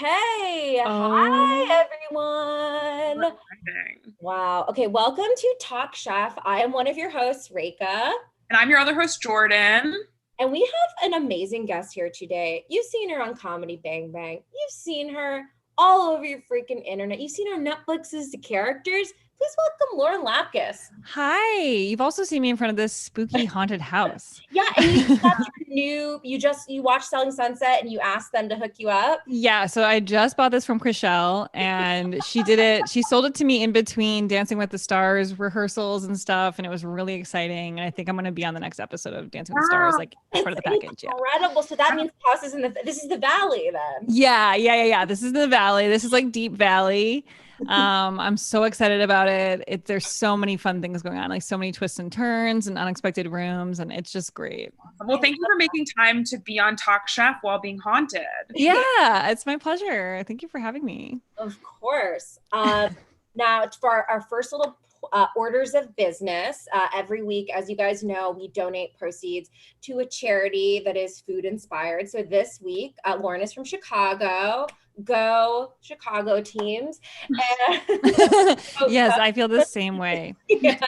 Okay. Oh, Hi, everyone. exciting. Wow. Okay. Welcome to Talk Chef. I am one of your hosts, Reka, And I'm your other host, Jordan. and we have an amazing guest here today. You've seen her on Comedy Bang Bang. You've seen her all over your freaking internet. You've seen her Netflix's The Characters. Please welcome Lauren Lapkus. Hi. You've also seen me in front of this spooky haunted house. Yeah, and you just got your you watched Selling Sunset and you asked them to hook you up. Yeah, so I just bought this from Chriselle and she did it. She sold it to me in between Dancing with the Stars rehearsals and stuff, and it was really exciting. And I think I'm going to be on the next episode of Dancing with the Stars, like as part of the package. Yeah. Incredible. So that means the house is this is the valley then. Yeah. This is the valley. This is like Deep Valley. I'm so excited about it. There's so many fun things going on, like so many twists and turns and unexpected rooms, and it's just great. Well, thank you for making time to be on Talk Chef while being haunted. Yeah, it's my pleasure. Thank you for having me. Of course. Now, for our first little orders of business, every week, as you guys know, we donate proceeds to a charity that is food inspired. So this week, Lauren is from Chicago. Go Chicago teams. And, yes, I feel the same way. Yeah.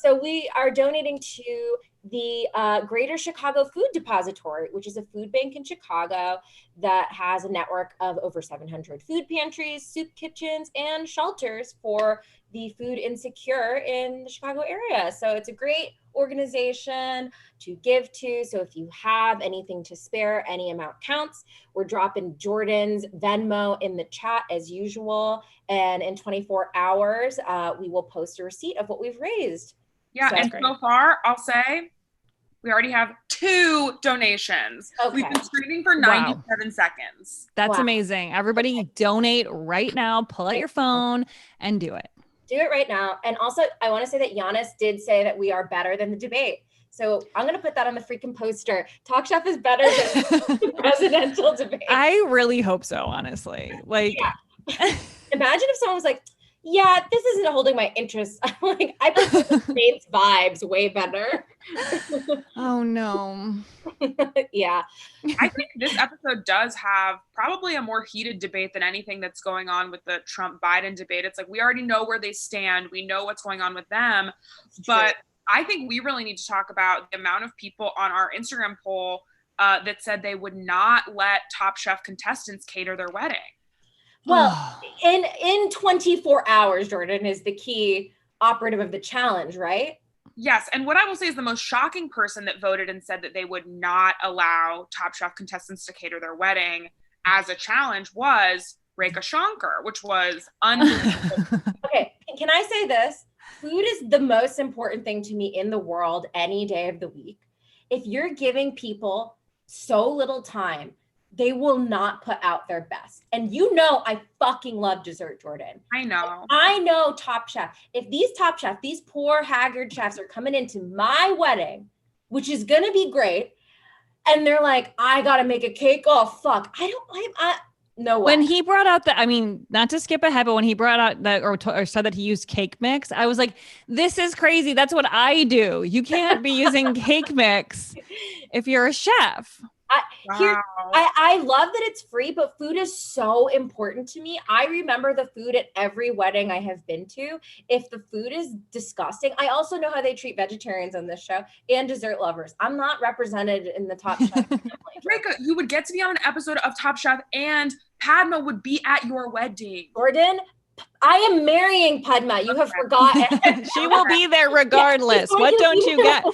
So we are donating to the Greater Chicago Food Depository, which is a food bank in Chicago that has a network of over 700 food pantries, soup kitchens, and shelters for the food insecure in the Chicago area. So it's a great organization to give to. So if you have anything to spare, any amount counts. We're dropping Jordan's Venmo in the chat as usual. And in 24 hours, we will post a receipt of what we've raised. Yeah, and so far, I'll say we already have 2 donations. Okay. We've been streaming for 97 seconds. That's amazing. Everybody donate right now. Pull out your phone and do it. Do it right now. And also, I want to say that Giannis did say that we are better than the debate. So I'm going to put that on the freaking poster. Talk Chef is better than the presidential debate. I really hope so, honestly. Like, yeah. Imagine if someone was like, yeah, this isn't holding my interest. I'm like, I prefer the state's vibes way better. Oh, no. Yeah. I think this episode does have probably a more heated debate than anything that's going on with the Trump-Biden debate. It's like, we already know where they stand. We know what's going on with them. But I think we really need to talk about the amount of people on our Instagram poll that said they would not let Top Chef contestants cater their wedding. Well, in 24 hours, Jordan, is the key operative of the challenge, right? Yes. And what I will say is the most shocking person that voted and said that they would not allow Top Chef contestants to cater their wedding as a challenge was Reka Shankar, which was unbelievable. Okay. Can I say this? Food is the most important thing to me in the world any day of the week. If you're giving people so little time, they will not put out their best. And you know, I fucking love dessert, Jordan. I know. I know Top Chef. If these Top Chef, these poor haggard chefs are coming into my wedding, which is going to be great, and they're like, I got to make a cake. Oh, fuck. No way. When he brought out not to skip ahead, but when he brought out that or said that he used cake mix, I was like, this is crazy. That's what I do. You can't be using cake mix if you're a chef. I love that it's free, but food is so important to me. I remember the food at every wedding I have been to. If the food is disgusting, I also know how they treat vegetarians on this show and dessert lovers. I'm not represented in the Top Chef family. Reka, you would get to be on an episode of Top Chef and Padma would be at your wedding. Jordan, I am marrying Padma. You have forgotten. She will be there regardless. What don't you get? All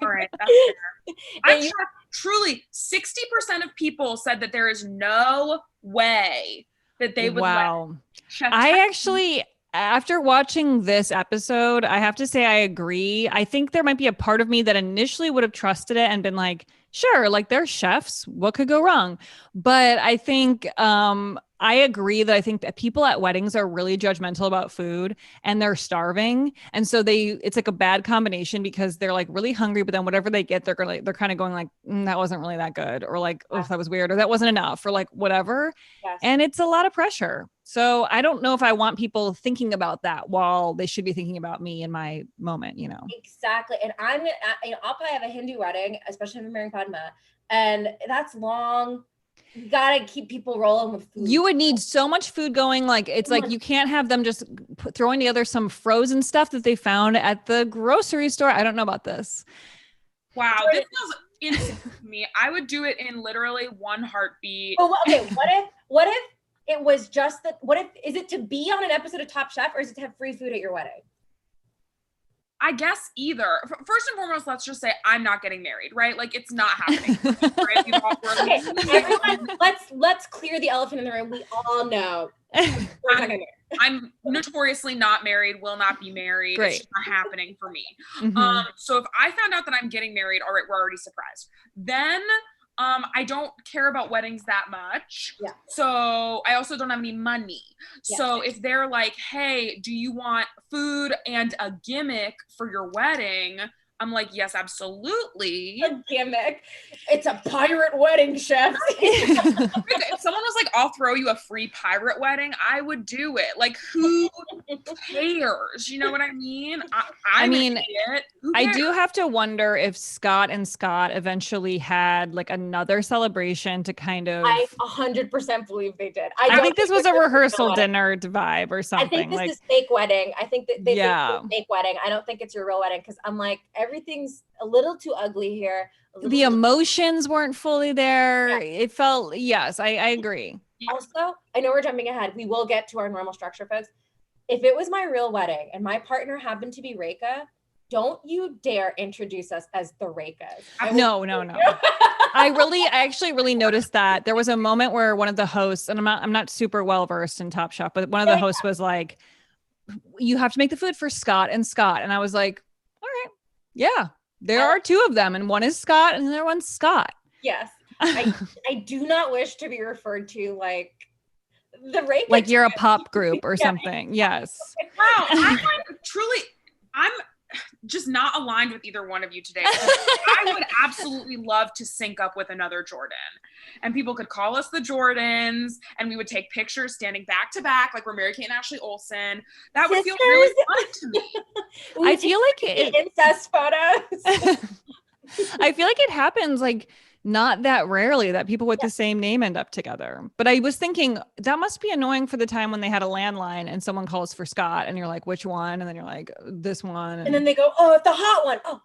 right, that's fair. I'm sure truly 60% of people said that there is no way that they would let Chef actually, after watching this episode, I have to say I agree. I think there might be a part of me that initially would have trusted it and been like, sure, like they're chefs. What could go wrong? But I think I agree that I think that people at weddings are really judgmental about food and they're starving. And so it's like a bad combination because they're like really hungry, but then whatever they get, they're kind of going like, that wasn't really that good. Or like, oh, that was weird. Or that wasn't enough or like whatever. Yes. And it's a lot of pressure. So I don't know if I want people thinking about that while they should be thinking about me in my moment, you know? Exactly. And I'll probably have a Hindu wedding, especially if I'm marrying Padma. And that's long. You gotta keep people rolling with food. You would need so much food going. Like, it's like you can't have them just throwing together some frozen stuff that they found at the grocery store. I don't know about this. Wow, this feels insane to me. I would do it in literally one heartbeat. Well, okay, what if it was just that? What if is it to be on an episode of Top Chef, or is it to have free food at your wedding? I guess either. First and foremost, let's just say I'm not getting married, right? Like, it's not happening. Right? Okay, everyone, let's clear the elephant in the room. We all know I'm notoriously not married, will not be married. Great. It's just not happening for me. So if I found out that I'm getting married, all right, we're already surprised. Then I don't care about weddings that much. Yeah. So I also don't have any money. Yeah. So if they're like, hey, do you want food and a gimmick for your wedding? I'm like, yes, absolutely. A gimmick. It's a pirate wedding, chef. If someone was like, I'll throw you a free pirate wedding, I would do it. Like, who cares? You know what I mean? I mean, I do have to wonder if Scott and Scott eventually had like another celebration to kind of. I 100% believe they did. I think this was a rehearsal dinner vibe or something. I think this is fake wedding. I think that they think it's fake wedding. I don't think it's your real wedding, because I'm like, everything's a little too ugly here. The emotions weren't fully there. Yeah. It felt, yes, I agree. Also, I know we're jumping ahead. We will get to our normal structure, folks. If it was my real wedding and my partner happened to be Reka, don't you dare introduce us as the Rekas. No. I actually really noticed that there was a moment where one of the hosts, and I'm not super well versed in Top Chef, but one of the hosts was like, you have to make the food for Scott and Scott. And I was like, all right, yeah, there are two of them, and one is Scott and the other one's Scott. Yes. I do not wish to be referred to like the Reka. Like you're a pop group or something. Yes. Wow. I'm just not aligned with either one of you today. I would absolutely love to sync up with another Jordan, and people could call us the Jordans, and we would take pictures standing back to back like we're Mary-Kate and Ashley Olsen. That would feel really fun to me. I feel like incest photos. I feel like it happens like not that rarely that people with the same name end up together. But I was thinking that must be annoying for the time when they had a landline and someone calls for Scott and you're like, which one? And then you're like, this one. And then they go, oh, the hot one. Oh,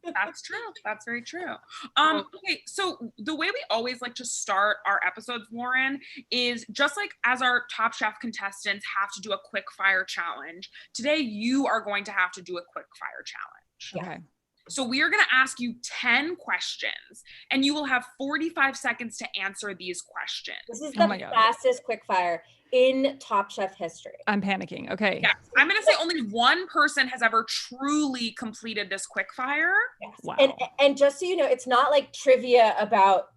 That's true. That's very true. Okay, so the way we always like to start our episodes, Lauren, is just like as our Top Chef contestants have to do a quick fire challenge. Today, you are going to have to do a quick fire challenge. Okay. So we are going to ask you 10 questions, and you will have 45 seconds to answer these questions. This is the fastest quickfire in Top Chef history. I'm panicking. Okay. Yeah. I'm going to say only one person has ever truly completed this quickfire. Yes. Wow. And just so you know, it's not like trivia about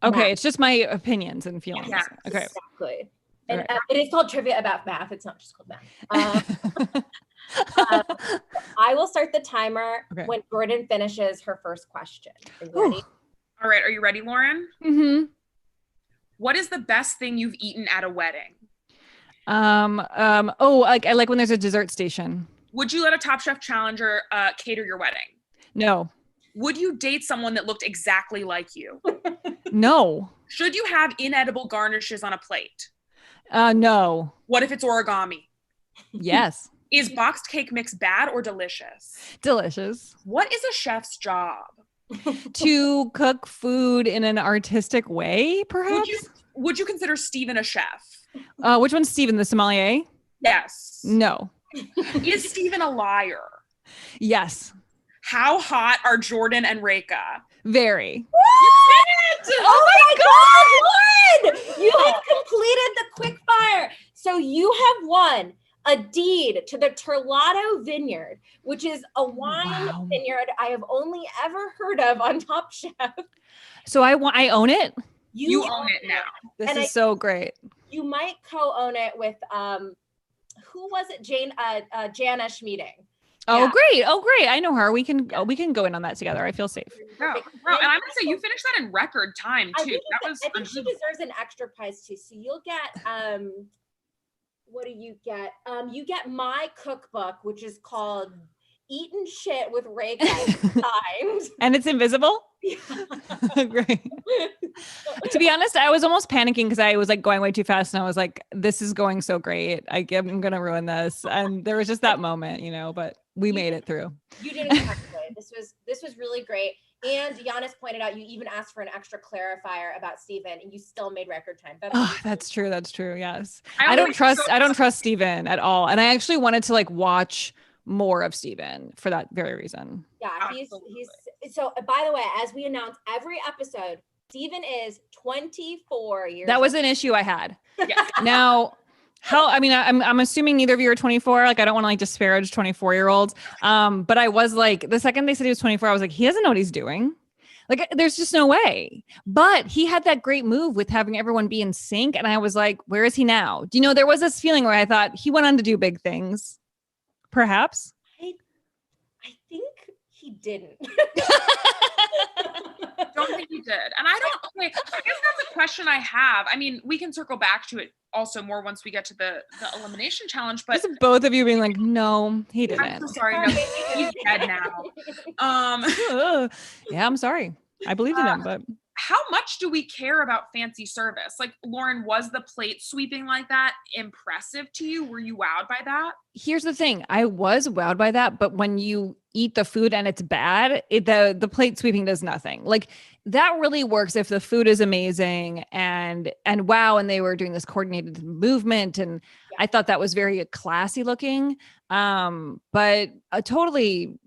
math. It's just my opinions and feelings. Yes, okay. Exactly. And it is called trivia about math. It's not just called math. I will start the timer when Jordan finishes her first question. Are you ready? All right. Are you ready, Lauren? Mm-hmm. What is the best thing you've eaten at a wedding? I like when there's a dessert station. Would you let a Top Chef challenger cater your wedding? No. Would you date someone that looked exactly like you? No. Should you have inedible garnishes on a plate? No. What if it's origami? Yes. Is boxed cake mix bad or delicious? Delicious. What is a chef's job? To cook food in an artistic way, perhaps? Would you consider Steven a chef? Which one's Steven, the sommelier? Yes. No. Is Steven a liar? Yes. How hot are Jordan and Reka? Very. You did it! Oh my God, Lauren! You have completed the quick fire. So you have won a deed to the Terlato Vineyard, which is a wine vineyard I have only ever heard of on Top Chef. So I own it? You own it now. This is so great. You might co-own it with, who was it? Jana Schmieding. Oh, great. Oh, great. I know her. We can go in on that together. I feel safe. Yeah. And I'm going to say you finished that in record time too. I think she deserves an extra prize too. So you'll get, what do you get? You get my cookbook, which is called eaten shit with Reka times. And it's invisible? Yeah. Great. To be honest, I was almost panicking because I was like going way too fast and I was like, this is going so great. I'm going to ruin this. And there was just that moment, but we made it through. You did exactly. This was really great. And Giannis pointed out you even asked for an extra clarifier about Steven and you still made record time. That's true. That's true. Yes. I don't trust Steven at all. And I actually wanted to like watch more of Steven for that very reason. Yeah, he's so by the way, as we announce every episode, Steven is 24 years That was old. an issue I had. Yeah. Now, I'm assuming neither of you are 24. Like, I don't want to like disparage 24-year-olds. But I was like, the second they said he was 24, I was like, he doesn't know what he's doing. Like, there's just no way. But he had that great move with having everyone be in sync. And I was like, where is he now? There was this feeling where I thought he went on to do big things. Perhaps. I think he didn't. Don't think he did. And I guess that's a question I have. I mean, we can circle back to it also more once we get to the elimination challenge, but just both of you being like, no, he didn't. I'm so sorry. No, he's dead now. Yeah, I'm sorry. I believed in him, but how much do we care about fancy service? Like, Lauren, was the plate sweeping like that impressive to you? Were you wowed by that? Here's the thing. I was wowed by that, but when you eat the food and it's bad, the plate sweeping does nothing. Like, that really works if the food is amazing and wow, and they were doing this coordinated movement, and I thought that was very classy looking. But totally,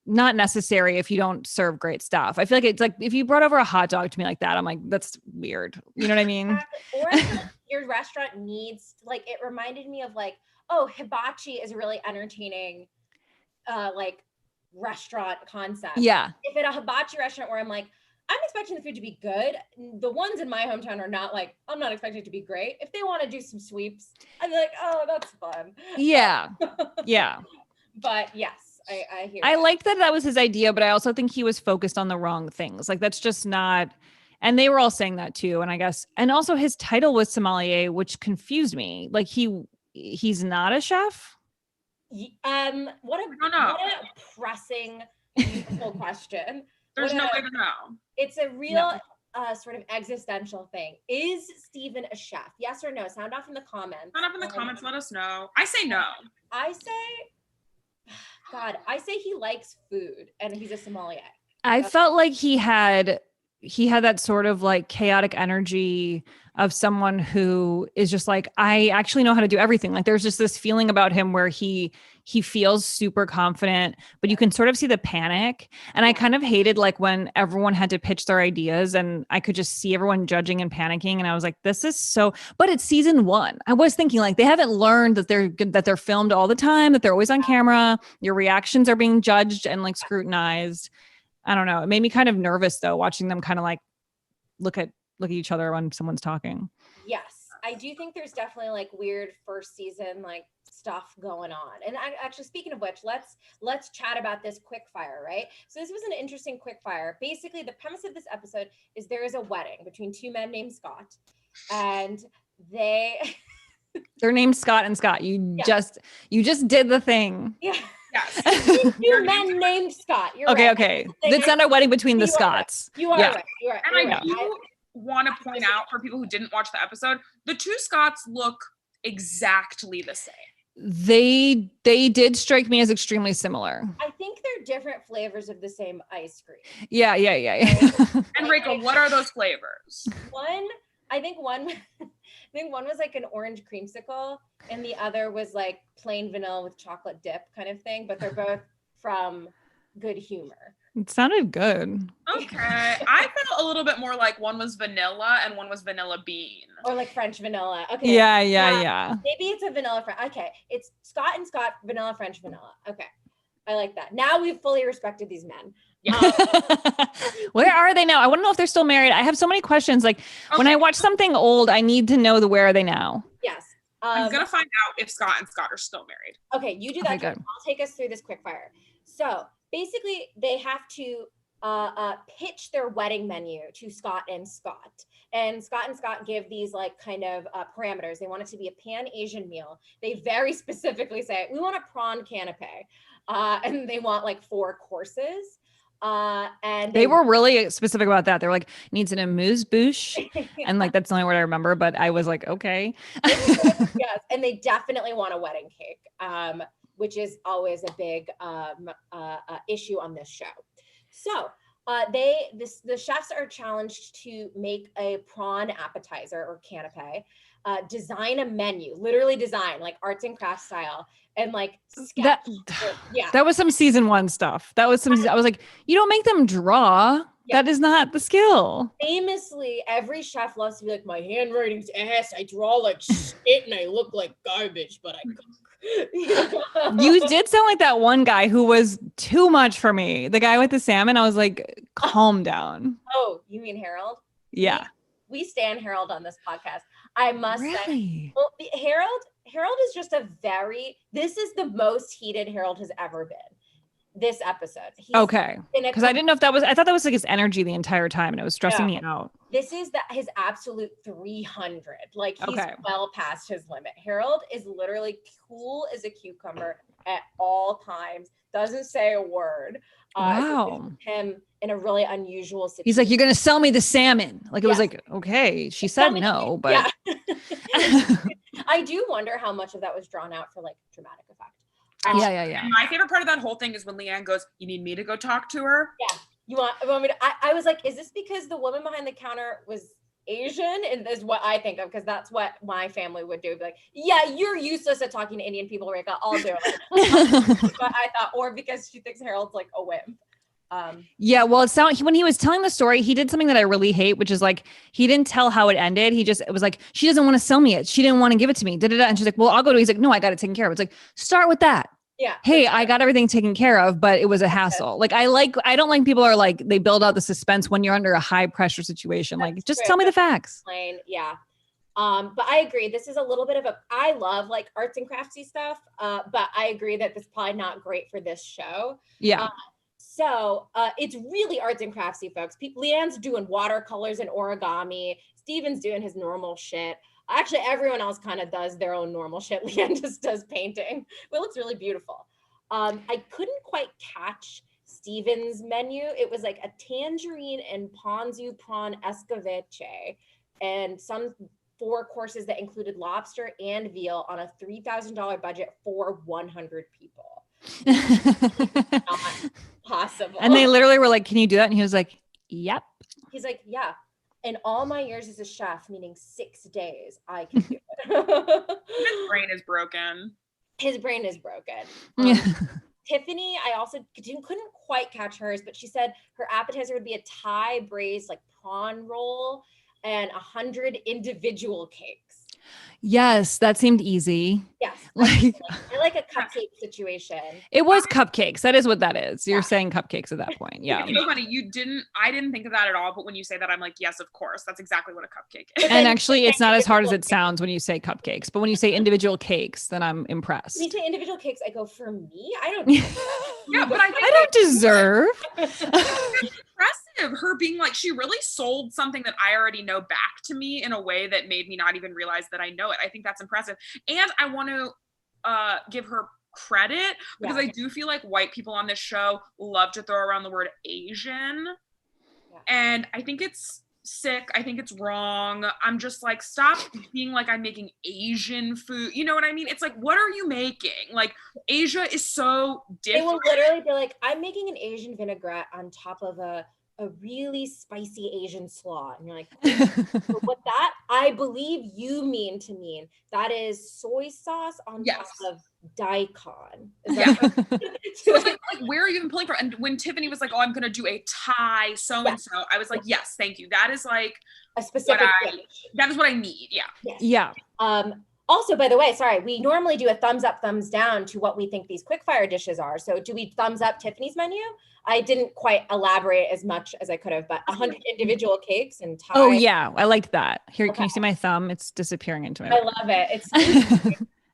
not necessary if you don't serve great stuff. I feel like it's like if you brought over a hot dog to me like that, I'm like, that's weird. You know what I mean? Or if your restaurant needs, like, it reminded me of like, oh, hibachi is a really entertaining, like, restaurant concept. Yeah. If at a hibachi restaurant where I'm like, I'm expecting the food to be good. The ones in my hometown are not like, I'm not expecting it to be great. If they want to do some sweeps, I'd be like, oh, that's fun. Yeah. Yeah. But yes, I hear I liked that was his idea, but I also think he was focused on the wrong things. Like, that's just not, and they were all saying that too. And I guess, and also his title was sommelier, which confused me. Like, he's not a chef. What a pressing, beautiful question. There's no way to know. It's a real sort of existential thing. Is Steven a chef? Yes or no? Sound off in the comments. Sound off in the comments. Let us know. I say no. I say he likes food and he's a sommelier. I felt like he had that sort of like chaotic energy of someone who is just like, I actually know how to do everything. Like, there's just this feeling about him where he feels super confident, but you can sort of see the panic. And I kind of hated like when everyone had to pitch their ideas and I could just see everyone judging and panicking. And I was like, this is so, but it's season 1. I was thinking like, they haven't learned that they're filmed all the time, that they're always on camera. Your reactions are being judged and like scrutinized. I don't know. It made me kind of nervous though, watching them kind of like look at each other when someone's talking. Yes. I do think there's definitely like weird first season, like stuff going on. And actually, speaking of which, let's chat about this quick fire, right? So this was an interesting quick fire. Basically, the premise of this episode is there is a wedding between two men named Scott, and they're named Scott and Scott. You just did the thing. Yeah. Yes. Two men named Scott. You're okay, right. Okay. It's not a wedding between the Scotts. You are right. You are right. And I do want to point out for people who didn't watch the episode, the two Scotts look exactly the same. They did strike me as extremely similar. I think they're different flavors of the same ice cream. Yeah. And Rachel, what are those flavors? I think one was like an orange creamsicle and the other was like plain vanilla with chocolate dip kind of thing, but they're both from Good Humor. It sounded good. Okay. I felt a little bit more like one was vanilla and one was vanilla bean. Or like French vanilla. Okay. Yeah. Maybe it's a vanilla French. Okay. It's Scott and Scott, vanilla, French vanilla. Okay. I like that. Now we've fully respected these men. Yeah. Where are they now? I want to know if they're still married. I have so many questions. Like when I watch something old, I need to know where are they now? Yes. I'm going to find out if Scott and Scott are still married. Okay. You do that. Okay, good. I'll take us through this quick fire. So basically they have to pitch their wedding menu to Scott and Scott. And Scott give these like kind of parameters. They want it to be a pan-Asian meal. They very specifically say, we want a prawn canapé. and they want like 4 courses. And they were really specific about that. They were like, needs an amuse-bouche. And like, that's the only word I remember, but I was like, okay. Yes. And they definitely want a wedding cake, which is always a big issue on this show. So the chefs are challenged to make a prawn appetizer or canapé, design a menu, literally design like arts and crafts style, and like sketch. That was some season 1 stuff. That was I was like, you don't make them draw. Yeah. That is not the skill. Famously, every chef loves to be like, my handwriting's ass. I draw like shit and I look like garbage, but I cook. You did sound like that one guy who was too much for me. The guy with the salmon. I was like, calm down. Oh, you mean Harold? Yeah. We stand Harold on this podcast. I must say, well, Harold is just this is the most heated Harold has ever been. This episode. Okay. Because I didn't know if I thought that was like his energy the entire time and it was stressing me out. This is his absolute 300. Like he's well past his limit. Harold is literally cool as a cucumber at all times. Doesn't say a word. Wow. Him in a really unusual situation. He's like, you're going to sell me the salmon. Like, it was like, okay, she said no, but. Yeah. I do wonder how much of that was drawn out for like dramatic effect. Yeah. And my favorite part of that whole thing is when Leanne goes, you need me to go talk to her? Yeah. You want me to, I was like, is this because the woman behind the counter was Asian? And is what I think of, because that's what my family would do. Be like, yeah, you're useless at talking to Indian people, Rika. I'll do it. But I thought, or because she thinks Harold's like a wimp. Yeah, well, when he was telling the story, he did something that I really hate, which is like, he didn't tell how it ended. It was like, she doesn't want to sell me it. She didn't want to give it to me. Da-da-da. And she's like, well, I'll go to, he's like, no, I got it taken care of. It's like, start with that. Yeah. Hey, I got everything taken care of, but it was a hassle. Like, I don't like people are like, they build out the suspense when you're under a high pressure situation. That's like, just tell me the facts. Yeah. But I agree. This is a little bit of I love like arts and craftsy stuff. But I agree that this is probably not great for this show. Yeah. So it's really arts and craftsy, folks. Leanne's doing watercolors and origami. Steven's doing his normal shit. Actually, everyone else kind of does their own normal shit. Leanne just does painting. It looks really beautiful. I couldn't quite catch Steven's menu. It was like a tangerine and ponzu prawn escabeche and some 4 courses that included lobster and veal on a $3,000 budget for 100 people. Not possible. And they literally were like, can you do that? And he was like, yep. He's like, yeah. In all my years as a chef, meaning 6 days, I can do it. His brain is broken. His brain is broken. Tiffany, I also couldn't quite catch hers, but she said her appetizer would be a Thai braised like prawn roll and 100 individual cakes. Yes, that seemed easy. Yes. I like a cupcake situation. It was cupcakes. That is what that is. You're saying cupcakes at that point. Yeah. It's so funny. I didn't think of that at all. But when you say that, I'm like, yes, of course. That's exactly what a cupcake is. And actually, it's not as hard as it sounds when you say cupcakes. But when you say individual cakes, then I'm impressed. When you say individual cakes, I go, for me? I don't Yeah, but I don't deserve. Impressive. Her being like, she really sold something that I already know back to me in a way that made me not even realize that I know it. I think that's impressive. And I want to give her credit because I do feel like white people on this show love to throw around the word Asian. Yeah. And I think it's sick. I think it's wrong. I'm just like, stop being like I'm making Asian food. You know what I mean? It's like, what are you making? Like, Asia is so different. They will literally be like, I'm making an Asian vinaigrette on top of a really spicy Asian slaw. And you're like, what that I believe you mean to mean that is soy sauce on top of daikon. So it's like, where are you even pulling from? And when Tiffany was like, oh, I'm gonna do a Thai so-and-so, I was like, yes, thank you. That is like a specific that is what I need. Yeah. Yes. Yeah. Also, by the way, we normally do a thumbs up, thumbs down to what we think these quickfire dishes are. So do we thumbs up Tiffany's menu? I didn't quite elaborate as much as I could have, but 100 individual cakes and Thai. Oh yeah, I liked that. Here, Can you see my thumb? It's disappearing into my. I love it. It's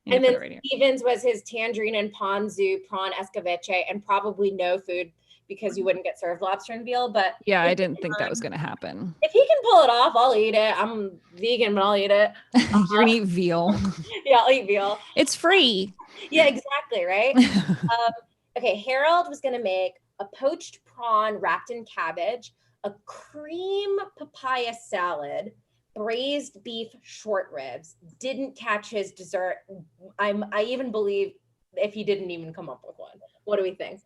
and then right Stevens was his tangerine and ponzu prawn escabeche, and probably no food because you wouldn't get served lobster and veal. But yeah, I didn't think that was going to happen. If he can pull it off, I'll eat it. I'm vegan, but I'll eat it. You're gonna eat veal. Yeah, I'll eat veal. It's free. Yeah, exactly. Right. Okay, Harold was gonna make a poached prawn wrapped in cabbage, a cream papaya salad, braised beef short ribs. Didn't catch his dessert. I even believe if he didn't even come up with one. What do we think?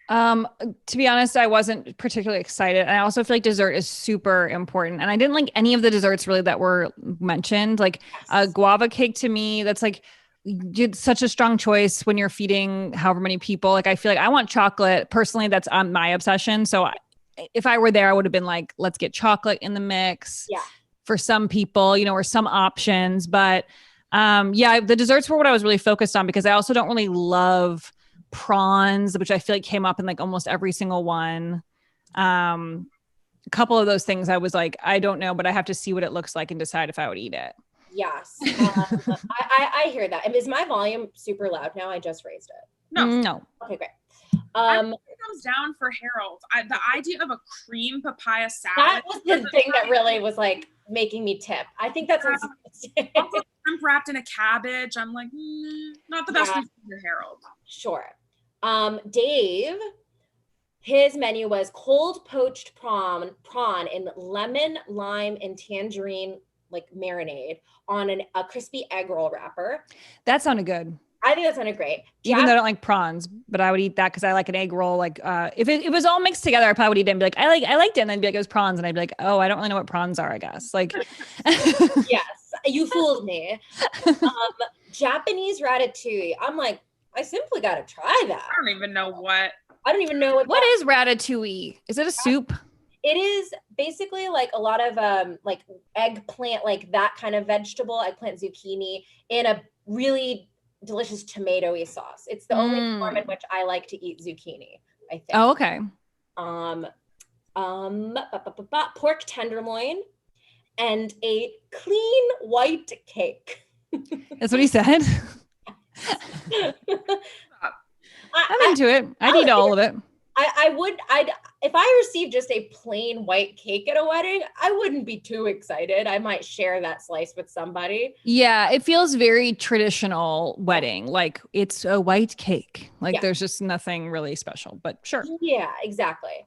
To be honest, I wasn't particularly excited. And I also feel like dessert is super important. And I didn't like any of the desserts really that were mentioned. Like a guava cake to me, that's like it's such a strong choice when you're feeding however many people. Like I feel like I want chocolate. Personally, that's my obsession. So if I were there, I would have been like, let's get chocolate in the mix for some people, or some options. But the desserts were what I was really focused on because I also don't really love prawns, which I feel like came up in like almost every single one. A couple of those things I was like, I don't know, but I have to see what it looks like and decide if I would eat it. Yes. I hear that. Is my volume super loud now? I just raised it. No. Okay, great. It comes down for Harold. The idea of a cream papaya salad. That was the thing that really was like making me tip. I think that's also shrimp wrapped in a cabbage. I'm like, not the best for Harold. Sure. Dave, his menu was cold poached prawn in lemon, lime, and tangerine like marinade on a crispy egg roll wrapper. That sounded good. I think that sounded great. Even though I don't like prawns, but I would eat that because I like an egg roll. Like if it was all mixed together, I probably would eat it and be like, I liked it, and then be like, it was prawns, and I'd be like, oh, I don't really know what prawns are, I guess. Like, yes, you fooled me. Japanese ratatouille. I'm like, I simply got to try that. I don't even know what. What is ratatouille? Is it a soup? It is basically like a lot of like eggplant, like that kind of vegetable, eggplant, zucchini in a really delicious tomatoey sauce. It's the only form in which I like to eat zucchini, I think. Oh, okay. Pork tenderloin and a clean white cake. That's what he said. I'm into it. I'd eat all of it. If I received just a plain white cake at a wedding, I wouldn't be too excited. I might share that slice with somebody. Yeah, it feels very traditional wedding. Like it's a white cake. Like there's just nothing really special, but sure. Yeah, exactly.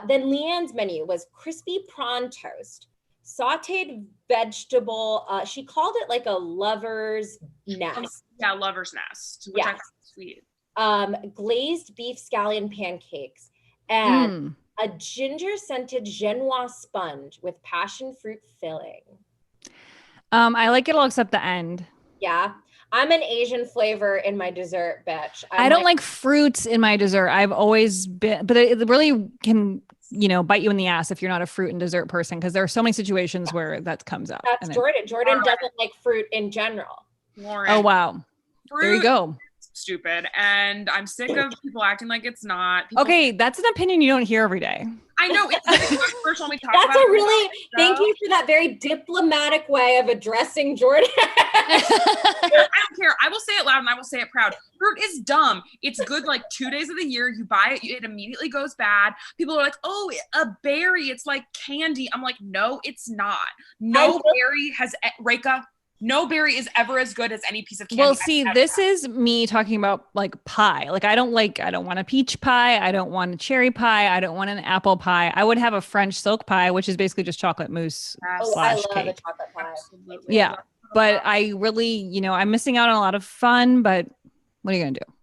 Then Leanne's menu was crispy prawn toast, sauteed vegetable. She called it like a lover's nest. Yeah, lover's nest, which I thought was sweet. Glazed beef scallion pancakes and a ginger scented genoise sponge with passion fruit filling. I like it all except the end. Yeah. I'm an Asian flavor in my dessert, bitch. I don't like fruits in my dessert. I've always been, but it really can, bite you in the ass if you're not a fruit and dessert person, because there are so many situations where that comes up. That's Jordan. Jordan doesn't like fruit in general. Lauren, oh, wow. There you go. Stupid, and I'm sick of people acting like it's not. Okay, that's an opinion you don't hear every day. I know. It's controversial when we talk That's about a really thank you for that very diplomatic way of addressing Jordan. I don't care. I will say it loud and I will say it proud. Fruit is dumb. It's good like 2 days of the year. You buy it, it immediately goes bad. People are like, oh, a berry, it's like candy. I'm like, no, it's not. No berry has Reka. No berry is ever as good as any piece of candy. Well, see, this is me talking about like pie. Like I don't want a peach pie. I don't want a cherry pie. I don't want an apple pie. I would have a French silk pie, which is basically just chocolate mousse slash cake. I love a chocolate pie. Yeah. But I really, I'm missing out on a lot of fun, but what are you going to do?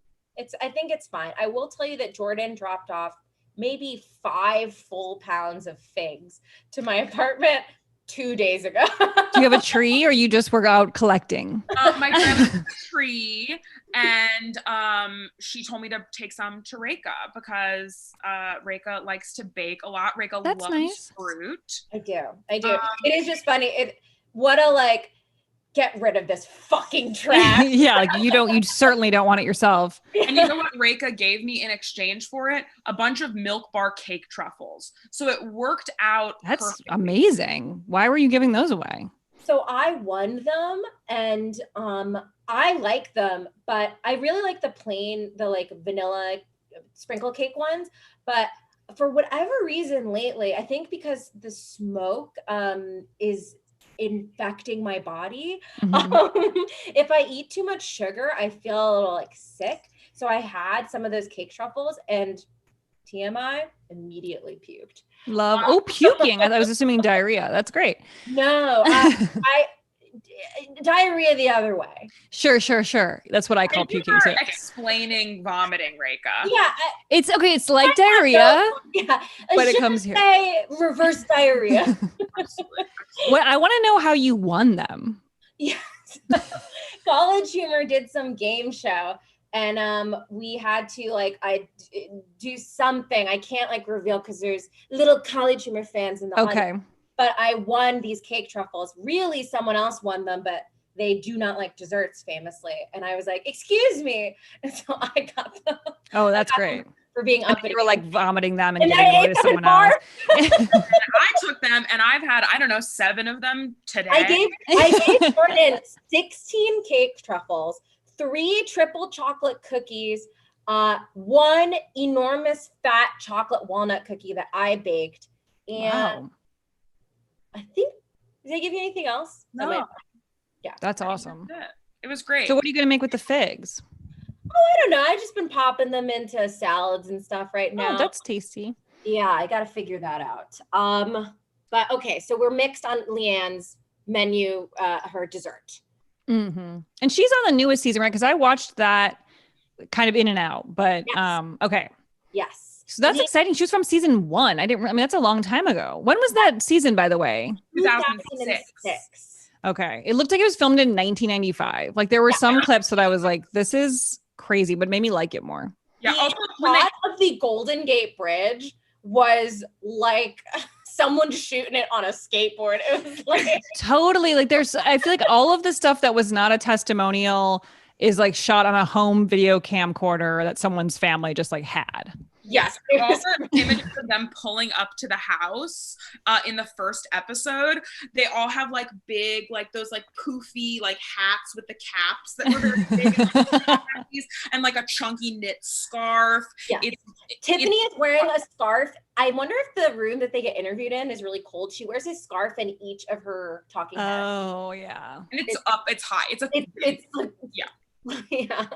I think it's fine. I will tell you that Jordan dropped off maybe 5 full pounds of figs to my apartment 2 days ago. Do you have a tree or you just were out collecting? My grandma has a tree and she told me to take some to Reka because Reka likes to bake a lot. Reka loves fruit. I do. It is just funny. What a get rid of this fucking trash. Yeah, you certainly don't want it yourself. And you know what Reka gave me in exchange for it? A bunch of Milk Bar cake truffles. So it worked out. That's perfectly. Amazing. Why were you giving those away? So I won them and I like them, but I really like the vanilla sprinkle cake ones. But for whatever reason lately, I think because the smoke is infecting my body. If I eat too much sugar, I feel a little sick. So I had some of those cake truffles and TMI immediately puked. Puking. I was assuming diarrhea. That's great. No, I diarrhea the other way. Sure. That's what I call puking too. Explaining vomiting, Reka. Yeah, it's okay. It's like diarrhea. Yeah, but it comes here. Reverse diarrhea. Well, I want to know how you won them. Yeah, College Humor did some game show, and we had to I do something. I can't reveal because there's little College Humor fans in the audience. But I won these cake truffles. Really, someone else won them, but they do not like desserts famously. And I was like, excuse me. And so I got them. Oh, that's great. For being up. You were vomiting them and giving away to someone else. I took them and I've had, 7 of them today. I gave Jordan 16 cake truffles, 3 triple chocolate cookies, 1 enormous fat chocolate walnut cookie that I baked. And I think, did I give you anything else? No. Yeah. That's awesome. It was great. So what are you going to make with the figs? Oh, I don't know. I've just been popping them into salads and stuff right now. Oh, that's tasty. Yeah, I got to figure that out. But okay, so we're mixed on Leanne's menu, her dessert. Mm-hmm. And she's on the newest season, right? Because I watched that kind of in and out, but yes. Okay. Yes. So that's exciting. She was from season 1. That's a long time ago. When was that season, by the way? 2006. Okay. It looked like it was filmed in 1995. There were some clips that I was like, this is crazy, but it made me like it more. Yeah. Also, the plot of the Golden Gate Bridge was like someone shooting it on a skateboard. It was totally I feel like all of the stuff that was not a testimonial is shot on a home video camcorder that someone's family just had. Yes. All the images of them pulling up to the house in the first episode, they all have big, those poofy hats with the caps that were very big and a chunky knit scarf. Yeah. Tiffany is wearing a scarf. I wonder if the room that they get interviewed in is really cold. She wears a scarf in each of her talking heads. Oh, yeah. And it's high. Yeah. Yeah.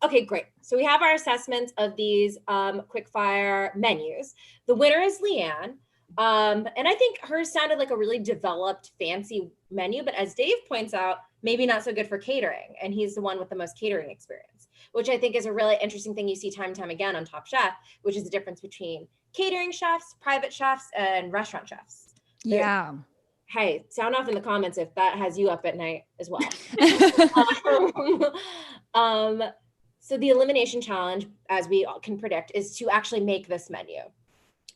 Okay, great. So we have our assessments of these quickfire menus. The winner is Leanne. And I think hers sounded like a really developed, fancy menu, but as Dave points out, maybe not so good for catering. And he's the one with the most catering experience, which I think is a really interesting thing you see time and time again on Top Chef, which is the difference between catering chefs, private chefs, and restaurant chefs. Yeah. Hey, sound off in the comments if that has you up at night as well. So the elimination challenge, as we all can predict, is to actually make this menu.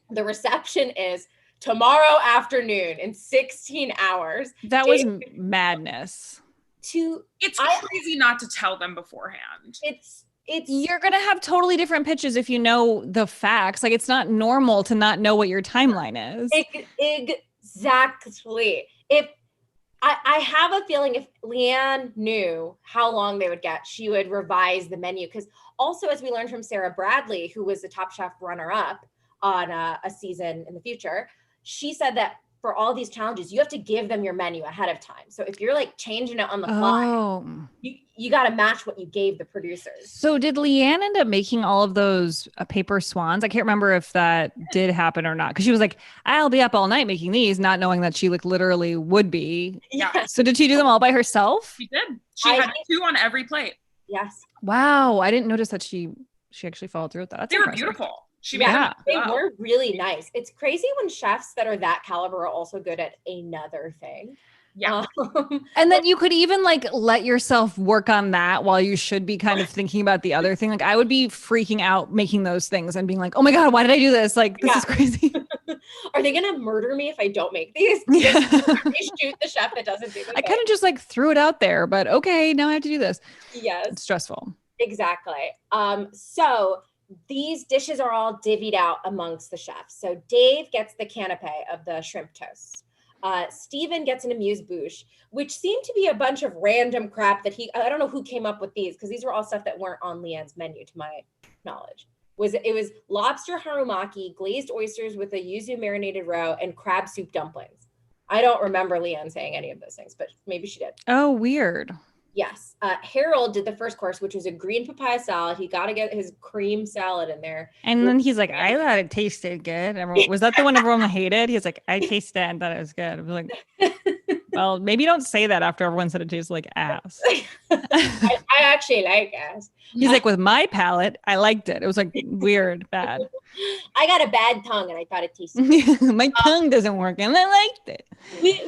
The reception is tomorrow afternoon in 16 hours. That was madness. It's crazy not to tell them beforehand. You're going to have totally different pitches if you know the facts. It's not normal to not know what your timeline is. Exactly. If I have a feeling if Leanne knew how long they would get, she would revise the menu. Because also, as we learned from Sarah Bradley, who was the Top Chef runner-up on a season in the future, she said that for all these challenges, you have to give them your menu ahead of time. So if you're changing it on the fly, you got to match what you gave the producers. So did Leanne end up making all of those paper swans? I can't remember if that did happen or not. Because she was like, I'll be up all night making these, not knowing that she literally would be. Yeah. So did she do them all by herself? She did. She had 2 on every plate. Yes. Wow. I didn't notice that she actually followed through with that. That's impressive. Were beautiful. They were really nice. It's crazy when chefs that are that caliber are also good at another thing. Yeah. And then you could even let yourself work on that while you should be kind of thinking about the other thing. I would be freaking out making those things and being like, oh my God, why did I do this? This is crazy. Are they going to murder me if I don't make these? Yeah. They shoot the chef that doesn't do this. I kind of just threw it out there, but okay, now I have to do this. Yes. It's stressful. Exactly. So these dishes are all divvied out amongst the chefs. So Dave gets the canapé of the shrimp toast. Steven gets an amuse-bouche, which seemed to be a bunch of random crap that I don't know who came up with these, because these were all stuff that weren't on Leanne's menu, to my knowledge. It was lobster harumaki, glazed oysters with a yuzu marinated roe, and crab soup dumplings. I don't remember Leanne saying any of those things, but maybe she did. Oh, weird. Yes. Harold did the first course, which was a green papaya salad. He got to get his cream salad in there. And then he's like, I thought it tasted good. Was that the one everyone hated? He's like, I tasted it and thought it was good. I was like, well, maybe don't say that after everyone said it tastes like ass. I actually like ass. He's like, with my palate, I liked it. It was like weird, bad. I got a bad tongue and I thought it tasted good. My tongue doesn't work and I liked it.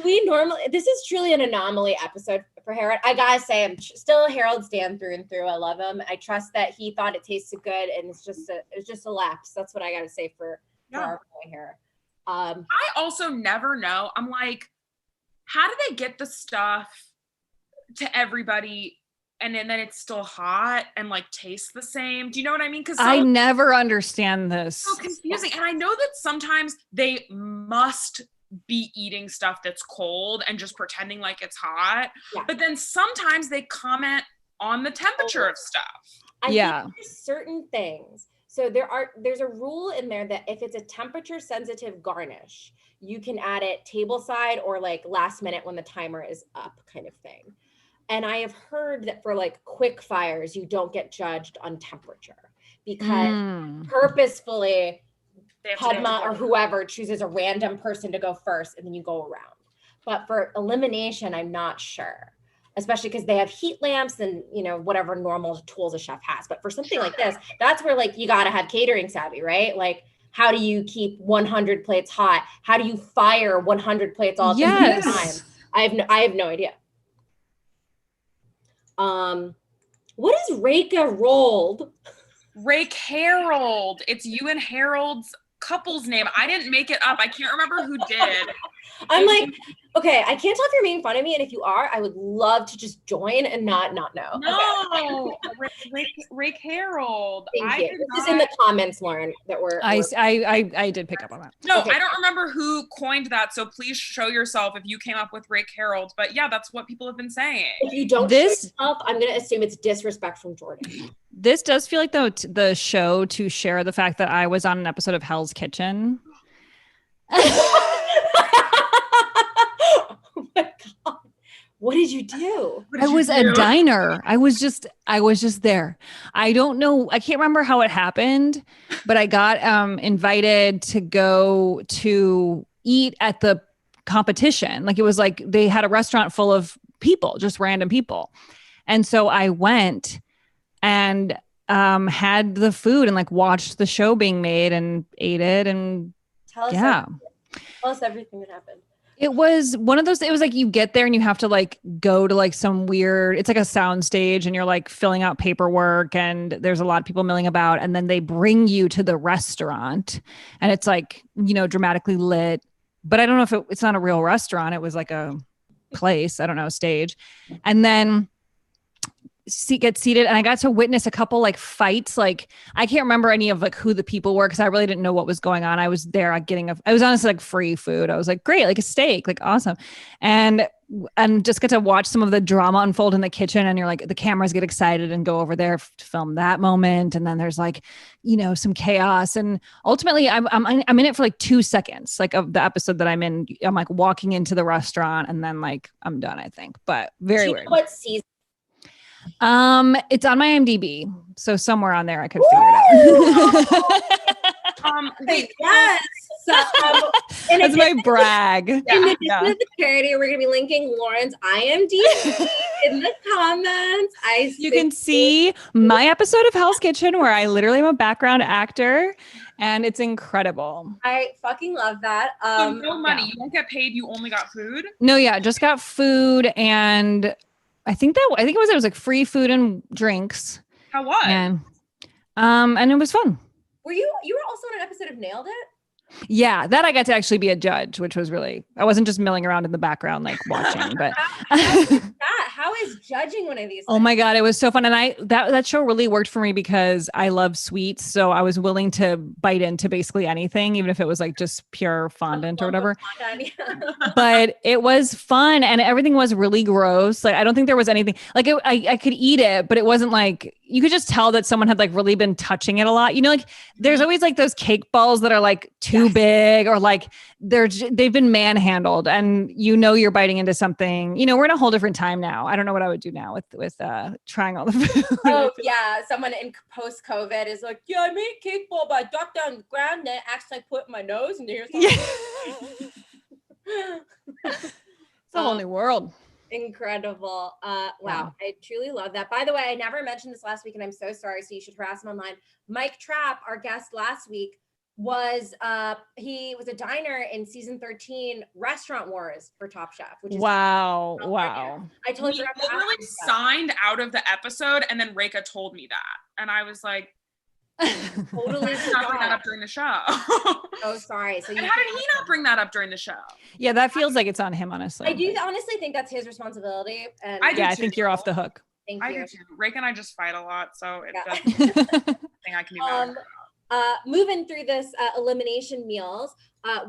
We normally, this is truly an anomaly episode for Harold. I gotta say, I'm still a Harold stan through and through. I love him. I trust that he thought it tasted good, and it's just a lapse. That's what I gotta say for our boy here. I also never know. I'm like, how do they get the stuff to everybody and then it's still hot and like tastes the same? Do you know what I mean? Because I never understand this. So confusing. And I know that sometimes they must be eating stuff that's cold and just pretending like it's hot. Yeah. But then sometimes they comment on the temperature of stuff. I think there's certain things. So there's a rule in there that if it's a temperature sensitive garnish, you can add it tableside or like last minute when the timer is up kind of thing. And I have heard that for like quick fires, you don't get judged on temperature because purposefully Padma or whoever chooses a random person to go first and then you go around. But for elimination, I'm not sure, especially because they have heat lamps and, you know, whatever normal tools a chef has. But for something like this, that's where like you got to have catering savvy, right? Like, how do you keep 100 plates hot? How do you fire 100 plates all at the same time? I have no idea. What is Reka rolled? Rake Harold. It's you and Harold's couple's name. I didn't make it up. I can't remember who did. I'm like, okay, I can't tell if you're making fun of me, and if you are, I would love to just join and not know. No, okay. Rake Harold. Thank you. This is in the comments, Lauren. I did pick up on that. No, okay. I don't remember who coined that, so please show yourself if you came up with Rake Harold. But yeah, that's what people have been saying. If you don't show yourself, I'm going to assume it's disrespect from Jordan. This does feel like the show to share the fact that I was on an episode of Hell's Kitchen. Oh my God. What did you do? I was a diner. I was just there. I don't know. I can't remember how it happened, but I got invited to go to eat at the competition. Like it was like they had a restaurant full of people, just random people. And so I went and had the food and like watched the show being made and ate it. And tell us everything that happened. It was one of those, it was like you get there and you have to like go to like some weird, it's like a sound stage and you're like filling out paperwork and there's a lot of people milling about, and then they bring you to the restaurant and it's like, you know, dramatically lit, but I don't know if it's not a real restaurant. It was like a place, I don't know, stage. And then get seated and I got to witness a couple like fights. Like I can't remember any of like who the people were because I really didn't know what was going on. I was there I was honestly like free food. I was like, great, like a steak, like awesome. And just get to watch some of the drama unfold in the kitchen, and you're like, the cameras get excited and go over there to film that moment, and then there's like, you know, some chaos, and ultimately I'm in it for like 2 seconds, like of the episode that I'm in. I'm like walking into the restaurant and then like I'm done, I think. But very weird. What season? It's on my IMDb, so somewhere on there I could figure it out. Yes. That's my brag. In addition to the charity, we're gonna be linking Lauren's IMDb in the comments. You can see my episode of Hell's Kitchen where I literally am a background actor, and it's incredible. I fucking love that. So no money. You won't get paid. You only got food. No, just got food, and I think it was like free food and drinks. How was? And it was fun. You were also on an episode of Nailed It? Yeah, that I got to actually be a judge, which was really, I wasn't just milling around in the background, like watching, but how is judging one of these things? Oh my God, it was so fun. And that show really worked for me because I love sweets. So I was willing to bite into basically anything, even if it was like just pure fondant or whatever. But it was fun and everything was really gross. Like, I don't think there was anything like I could eat it, but it wasn't like, you could just tell that someone had like really been touching it a lot. You know, like there's always like those cake balls that are like too too big, or like they've been manhandled, and you're biting into something. We're in a whole different time now. I don't know what I would do now with trying all the food. Oh yeah, someone in post-COVID is like, yeah, I made cake bowl, but I ducked down the ground and then accidentally put my nose in here. It's a whole new world. Incredible. Wow. I truly love that. By the way, I never mentioned this last week and I'm so sorry. So you should harass him online. Mike Trapp, our guest last week, he was a diner in season 13 Restaurant Wars for Top Chef, which is wow. I totally forgot to literally signed out of the episode and then Reka told me that. And I was like, totally not bring that up during the show. Oh, sorry. So and how did he not bring that up during the show? Yeah, that feels like it's on him, honestly. I do honestly think that's his responsibility. And I think you're off the hook. Thank you. I do too. Reka and I just fight a lot, so that's thing I can be mad about. Moving through this elimination meals,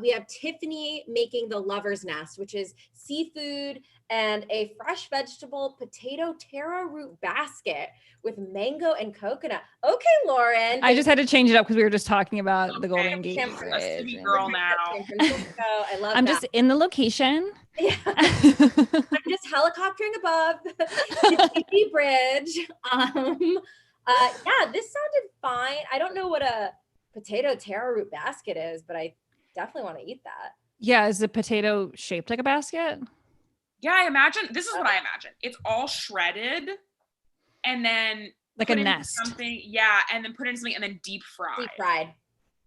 we have Tiffany making the lover's nest, which is seafood and a fresh vegetable potato taro root basket with mango and coconut. Okay, Lauren. I just had to change it up because we were just talking about the Golden Gate Bridge. Girl now. I love I'm that. just in the location. Yeah. I'm just helicoptering above the Tiki Bridge. Yeah, this sounded fine. I don't know what a potato taro root basket is, but I definitely want to eat that. Yeah, is the potato shaped like a basket? Yeah, I imagine. This is what I imagine. It's all shredded and then like a nest. Something, yeah, and then put it in something and then deep fried. Deep fried.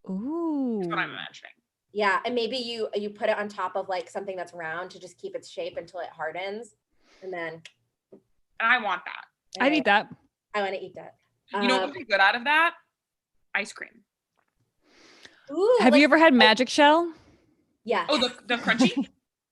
Ooh. That's what I'm imagining. Yeah, and maybe you put it on top of like something that's round to just keep its shape until it hardens, and then. And I want that. I'd eat that. I want to eat that. You know what would be good out of that? Ice cream. Ooh, have you ever had magic shell? Yeah. Oh, the crunchy?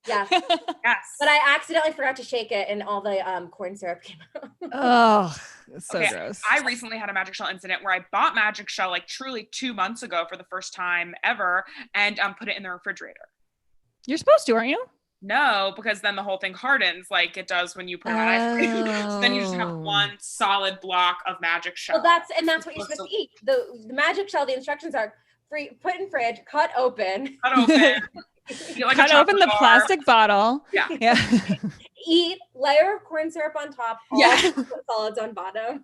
Yeah. Yes. But I accidentally forgot to shake it and all the corn syrup came out. Oh, it's so gross. I recently had a magic shell incident where I bought magic shell like truly 2 months ago for the first time ever and put it in the refrigerator. You're supposed to, aren't you? No, because then the whole thing hardens like it does when you put it on ice cream. So then you just have one solid block of magic shell. Well, that's what you're supposed to eat. The magic shell, the instructions are put in fridge, cut open. Cut open. Cut open the plastic bottle. Yeah. Eat, layer of corn syrup on top, solids on bottom.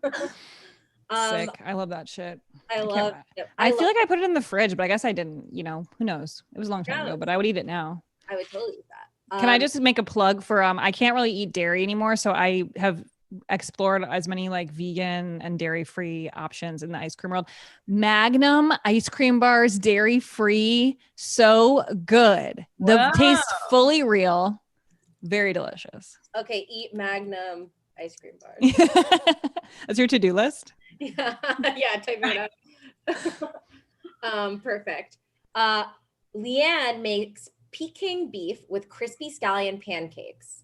Sick. I love that shit. I love it. I feel like I put it in the fridge, but I guess I didn't, who knows? It was a long time ago, but I would eat it now. I would totally eat that. Can I just make a plug for, I can't really eat dairy anymore. So I have explored as many like vegan and dairy-free options in the ice cream world. Magnum ice cream bars, dairy-free, so good. Whoa. The taste fully real, very delicious. Okay, eat Magnum ice cream bars. That's your to-do list? Yeah, type it up. Perfect. Leanne makes Peking beef with crispy scallion pancakes.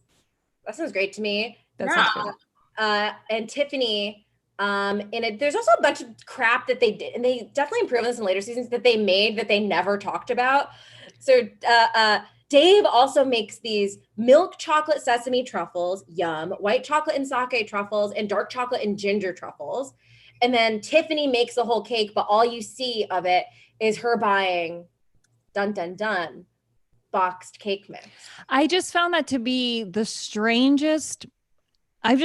That sounds great to me. That sounds good. And Tiffany, there's also a bunch of crap that they did, and they definitely improved this in later seasons that they made that they never talked about. So Dave also makes these milk chocolate sesame truffles, yum, white chocolate and sake truffles, and dark chocolate and ginger truffles. And then Tiffany makes the whole cake, but all you see of it is her buying, dun dun dun, boxed cake mix. I just found that to be the strangest. I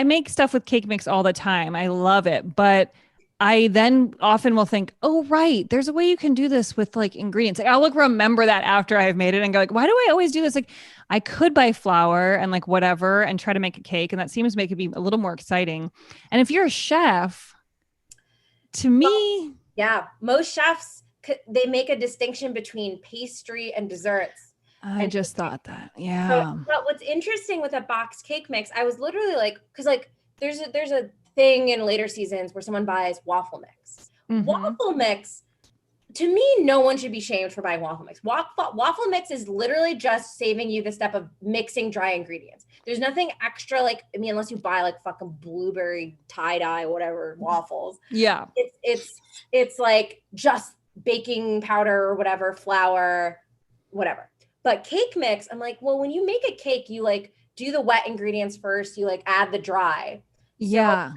make stuff with cake mix all the time. I love it. But I then often will think, oh, right, there's a way you can do this with like ingredients. Like, I'll remember that after I've made it and go like, why do I always do this? Like, I could buy flour and like whatever and try to make a cake. And that seems to make it be a little more exciting. And if you're a chef, to me. Yeah, most chefs, they make a distinction between pastry and desserts. I just thought that. Yeah. So, but what's interesting with a boxed cake mix, I was literally like, because like there's a thing in later seasons where someone buys waffle mix. Mm-hmm. Waffle mix, to me, no one should be shamed for buying waffle mix. Waffle mix is literally just saving you the step of mixing dry ingredients. There's nothing extra, like, I mean, unless you buy like fucking blueberry tie-dye, whatever, waffles. Yeah. It's like just baking powder or whatever, flour, whatever. But cake mix, I'm like, well, when you make a cake, you like do the wet ingredients first, you like add the dry. Yeah.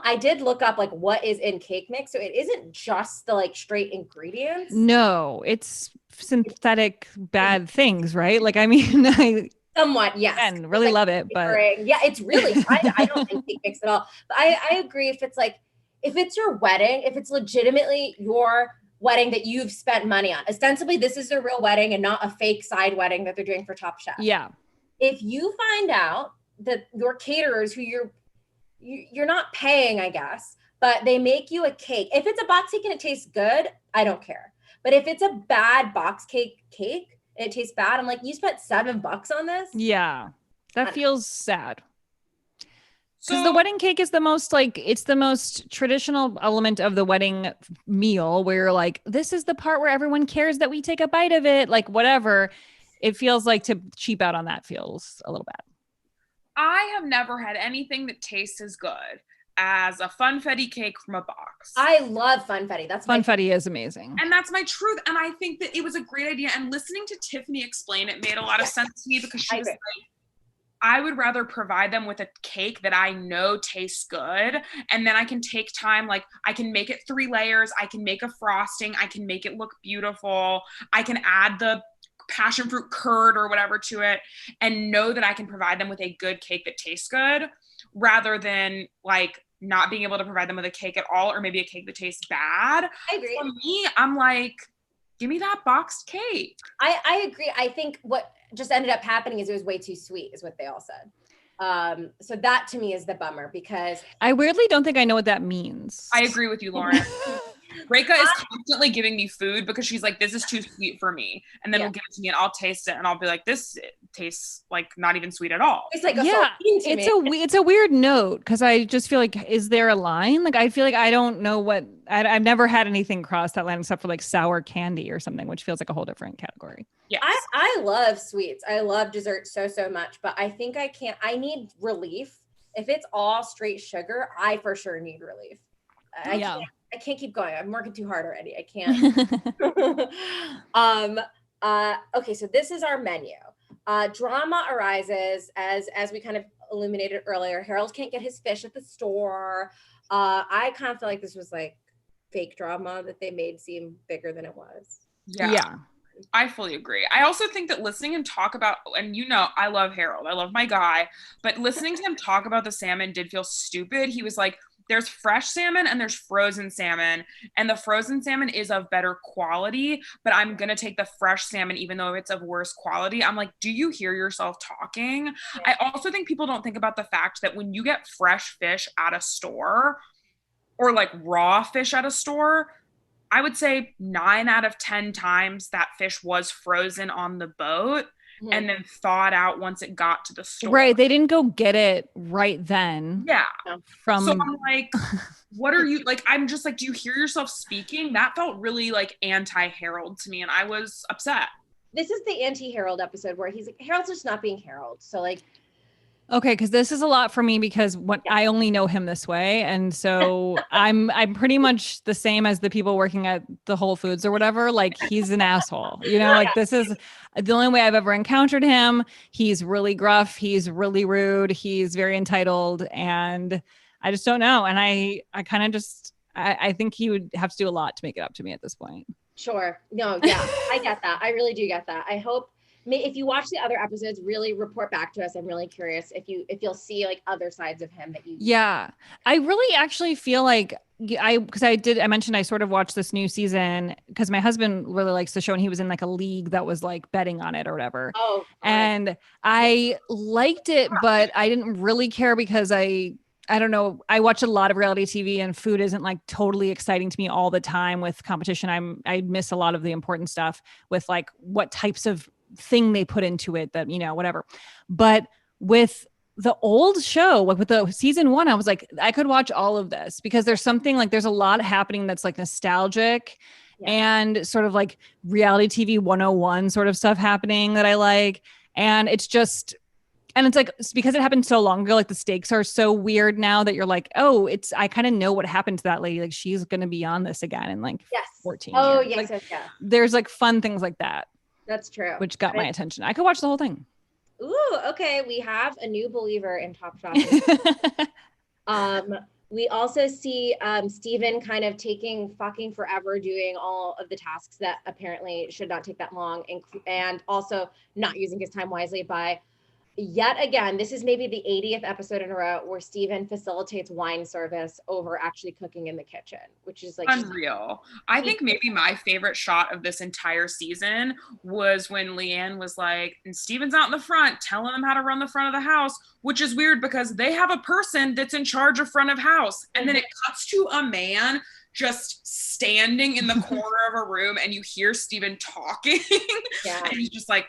I did look up like what is in cake mix. So it isn't just the like straight ingredients. No, it's synthetic bad things, right? Like, I mean, I Somewhat, yes. again, really like love it, but yeah, it's really, I don't think cake mix at all. But I agree if it's like, if it's your wedding, if it's legitimately your wedding that you've spent money on, ostensibly this is a real wedding and not a fake side wedding that they're doing for Top Chef. yeah. If you find out that your caterers who you're not paying, I guess, but they make you a cake. If it's a box cake and it tastes good, I don't care. But if it's a bad box cake and it tastes bad, I'm like, you spent $7 on this? Yeah. That feels sad. Because So the wedding cake is the most like, it's the most traditional element of the wedding meal where you're like, this is the part where everyone cares that we take a bite of it, like whatever. It feels like to cheap out on that feels a little bad. I have never had anything that tastes as good as a funfetti cake from a box. I love funfetti. That's Funfetti is amazing. And that's my truth. And I think that it was a great idea. And listening to Tiffany explain it made a lot of sense to me because she was like, I would rather provide them with a cake that I know tastes good. And then I can take time, like I can make it 3 layers. I can make a frosting. I can make it look beautiful. I can add the passion fruit curd or whatever to it and know that I can provide them with a good cake that tastes good rather than like not being able to provide them with a cake at all or maybe a cake that tastes bad. I agree. For me, I'm like, give me that boxed cake. I agree. I think what just ended up happening is it was way too sweet is what they all said. So that to me is the bummer because I weirdly don't think I know what that means. I agree with you, Lauren. Reka is constantly giving me food because she's like, this is too sweet for me. And then will give it to me and I'll taste it and I'll be like, this tastes like not even sweet at all. It's like it's a weird note because I just feel like, is there a line? Like I feel like I don't know what I've never had anything cross that line except for like sour candy or something, which feels like a whole different category. Yes. I love sweets. I love dessert so much, but I think I need relief. If it's all straight sugar, I for sure need relief. I can't keep going. I'm working too hard already. I can't. Okay, so this is our menu. Drama arises as we kind of illuminated earlier. Harold can't get his fish at the store. I kind of feel like this was like fake drama that they made seem bigger than it was. Yeah. I fully agree. I also think that listening him talk about, and you know, I love Harold. I love my guy, but listening to him talk about the salmon did feel stupid. He was like, there's fresh salmon and there's frozen salmon, and the frozen salmon is of better quality, but I'm going to take the fresh salmon even though it's of worse quality. I'm like, do you hear yourself talking? Yeah. I also think people don't think about the fact that when you get fresh fish at a store or like raw fish at a store, I would say 9 out of 10 times that fish was frozen on the boat. Mm-hmm. And then thawed out once it got to the store. Right. They didn't go get it right then. Yeah. So I'm like, what are you like? I'm just like, do you hear yourself speaking? That felt really like anti-Harold to me. And I was upset. This is the anti-Harold episode where he's like, Harold's just not being Harold. So like, okay, because this is a lot for me because I only know him this way, and so I'm pretty much the same as the people working at the Whole Foods or whatever. Like he's an asshole, you know. Like this is the only way I've ever encountered him. He's really gruff. He's really rude. He's very entitled, and I just don't know. And I kind of just I think he would have to do a lot to make it up to me at this point. Sure. No. Yeah, I get that. I really do get that. I hope. If you watch the other episodes, really report back to us. I'm really curious if you'll see like other sides of him that you. Yeah, I really actually feel like I mentioned I sort of watched this new season because my husband really likes the show and he was in like a league that was like betting on it or whatever. Oh. And I liked it, but I didn't really care because I don't know. I watch a lot of reality TV and food isn't like totally exciting to me all the time with competition. I miss a lot of the important stuff with like what types of thing they put into it that, you know, whatever. But with the old show, like with the season 1, I was like, I could watch all of this because there's something like, there's a lot happening that's like nostalgic and sort of like reality TV 101 sort of stuff happening that I like. And it's just, and it's like, because it happened so long ago, like the stakes are so weird now that you're like, oh, I kind of know what happened to that lady. Like she's going to be on this again in like 14 years. Oh, yes, like, yes, yeah. There's like fun things like that. That's true. Which got my attention. I could watch the whole thing. Ooh, okay. We have a new believer in Top Chef. We also see Steven kind of taking fucking forever doing all of the tasks that apparently should not take that long, and also not using his time wisely by yet again, this is maybe the 80th episode in a row where Steven facilitates wine service over actually cooking in the kitchen, which is like unreal. I think maybe my favorite shot of this entire season was when Leanne was like, and Steven's out in the front telling them how to run the front of the house, which is weird because they have a person that's in charge of front of house. And then it cuts to a man just standing in the corner of a room and you hear Steven talking. Yeah. And he's just like,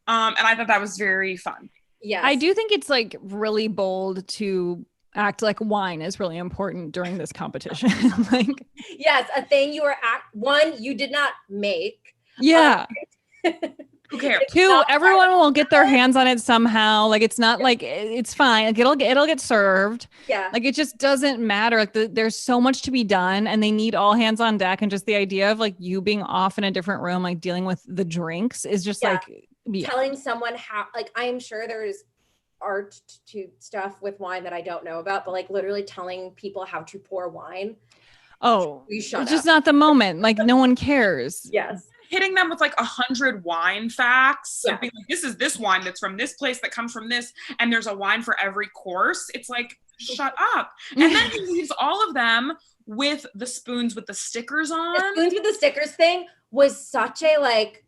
and I thought that was very fun. Yeah, I do think it's like really bold to act like wine is really important during this competition. Like, yes, a thing you did not make. Yeah. Who cares? Two, everyone will get their hands on it somehow. Like, it's not like it's fine. Like, it'll get served. Yeah. Like, it just doesn't matter. Like, there's so much to be done, and they need all hands on deck. And just the idea of like you being off in a different room, like dealing with the drinks, is just like telling someone how. Like, I am sure there's art to stuff with wine that I don't know about, but like literally telling people how to pour wine. Oh, it's just not the moment. Like, no one cares. Yes. Hitting them with like 100 wine facts. Yeah. Being like, this is this wine that's from this place that comes from this, and there's a wine for every course. It's like, shut up. And then he leaves all of them with the spoons with the stickers on. The spoons with the stickers thing was such a like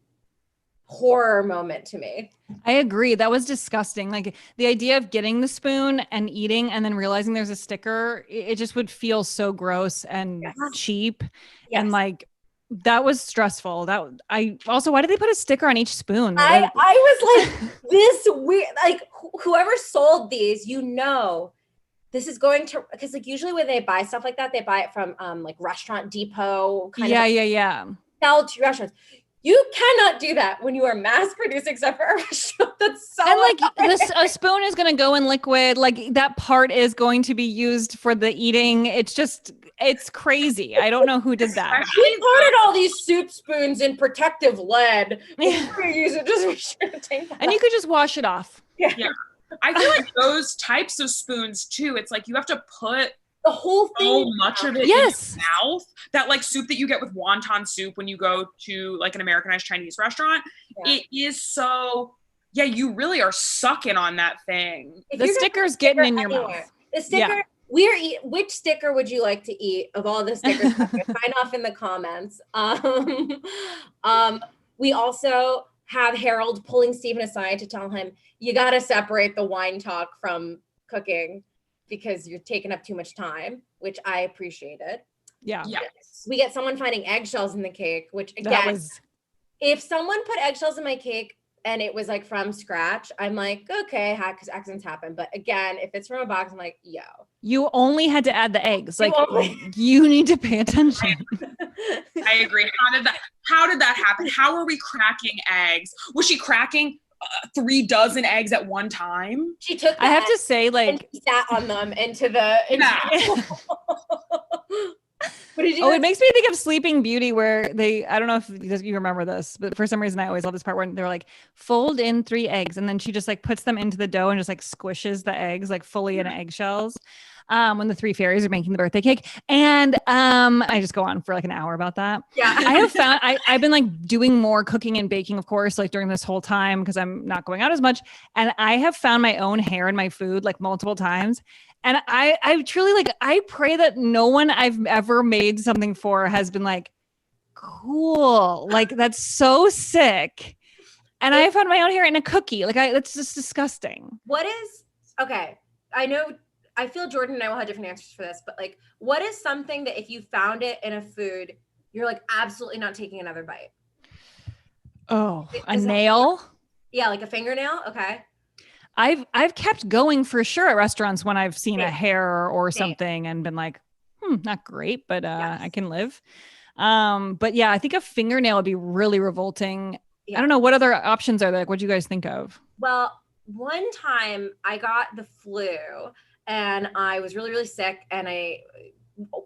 horror moment to me. I agree. That was disgusting. Like, the idea of getting the spoon and eating and then realizing there's a sticker, it just would feel so gross and cheap. Yes. And like, that was stressful. Why did they put a sticker on each spoon? I was like, this weird, like whoever sold these, this is going to, because like usually when they buy stuff like that, they buy it from like Restaurant Depot kind of sell to restaurants. You cannot do that when you are mass producing stuff for a restaurant. That's so and like a spoon is going to go in liquid. Like, that part is going to be used for the eating. It's crazy. I don't know who did that. We coated all these soup spoons in protective lead. Use it just and you could just wash it off. Yeah. I feel like those types of spoons too. It's like you have to put the whole thing, so much of it in your mouth. That like soup that you get with wonton soup when you go to like an Americanized Chinese restaurant. Yeah. It is so, you really are sucking on that thing. The sticker's getting in your mouth. The sticker, which sticker would you like to eat of all the stickers? Sign off in the comments. We also have Harold pulling Steven aside to tell him, you got to separate the wine talk from cooking, because you're taking up too much time, which I appreciated. Yeah. Yes. We get someone finding eggshells in the cake, which again, if someone put eggshells in my cake and it was like from scratch, I'm like, okay, because accidents happen. But again, if it's from a box, I'm like, yo. You only had to add the eggs. Like, you need to pay attention. I agree. How did that happen? How are we cracking eggs? Was she cracking 3 dozen eggs at one time? She took. I have to say, like, and sat on them into the. It makes me think of Sleeping Beauty, where I don't know if you remember this, but for some reason I always love this part where they're like, fold in 3 eggs, and then she just like puts them into the dough and just like squishes the eggs like fully in eggshells. When the 3 fairies are making the birthday cake. And I just go on for like an hour about that. Yeah. I have found I've been like doing more cooking and baking, of course, like during this whole time, because I'm not going out as much. And I have found my own hair in my food like multiple times. And I truly like, I pray that no one I've ever made something for has been like, cool. Like, that's so sick. And I found my own hair in a cookie. Like, that's just disgusting. Okay. I feel Jordan and I will have different answers for this, but like, what is something that if you found it in a food, you're like absolutely not taking another bite? Oh, a nail? Yeah, like a fingernail. Okay. I've kept going for sure at restaurants when I've seen a hair or something and been like, not great, but I can live. But yeah, I think a fingernail would be really revolting. Yeah. I don't know, what other options are there? Like, what do you guys think of? Well, one time I got the flu and I was really, really sick, and I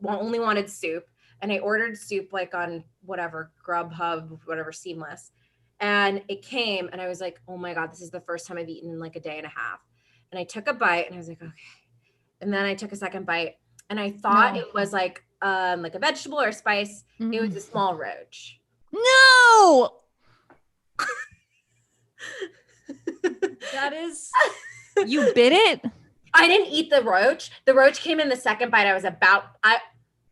only wanted soup, and I ordered soup like on whatever, Grubhub, whatever, Seamless. And it came, and I was like, oh my God, this is the first time I've eaten in like a day and a half. And I took a bite, and I was like, okay. And then I took a second bite and I thought it was like a vegetable or a spice. It was a small roach. No. That is, you bit it? I didn't eat the roach. The roach came in the second bite.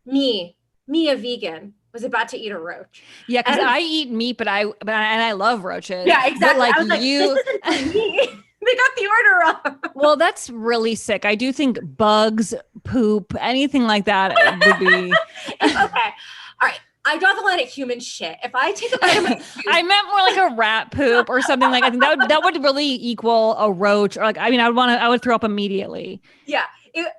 Me, a vegan, was about to eat a roach. Yeah, because I eat meat, but I love roaches. Yeah, exactly. But like, I was like, this isn't for me. They got the order wrong. Well, that's really sick. I do think bugs, poop, anything like that would be okay. All right. I draw the line at human shit. If I take a bite of my food, I meant more like a rat poop or something like. I think that would really equal a roach. Or like, I mean, I would throw up immediately. Yeah.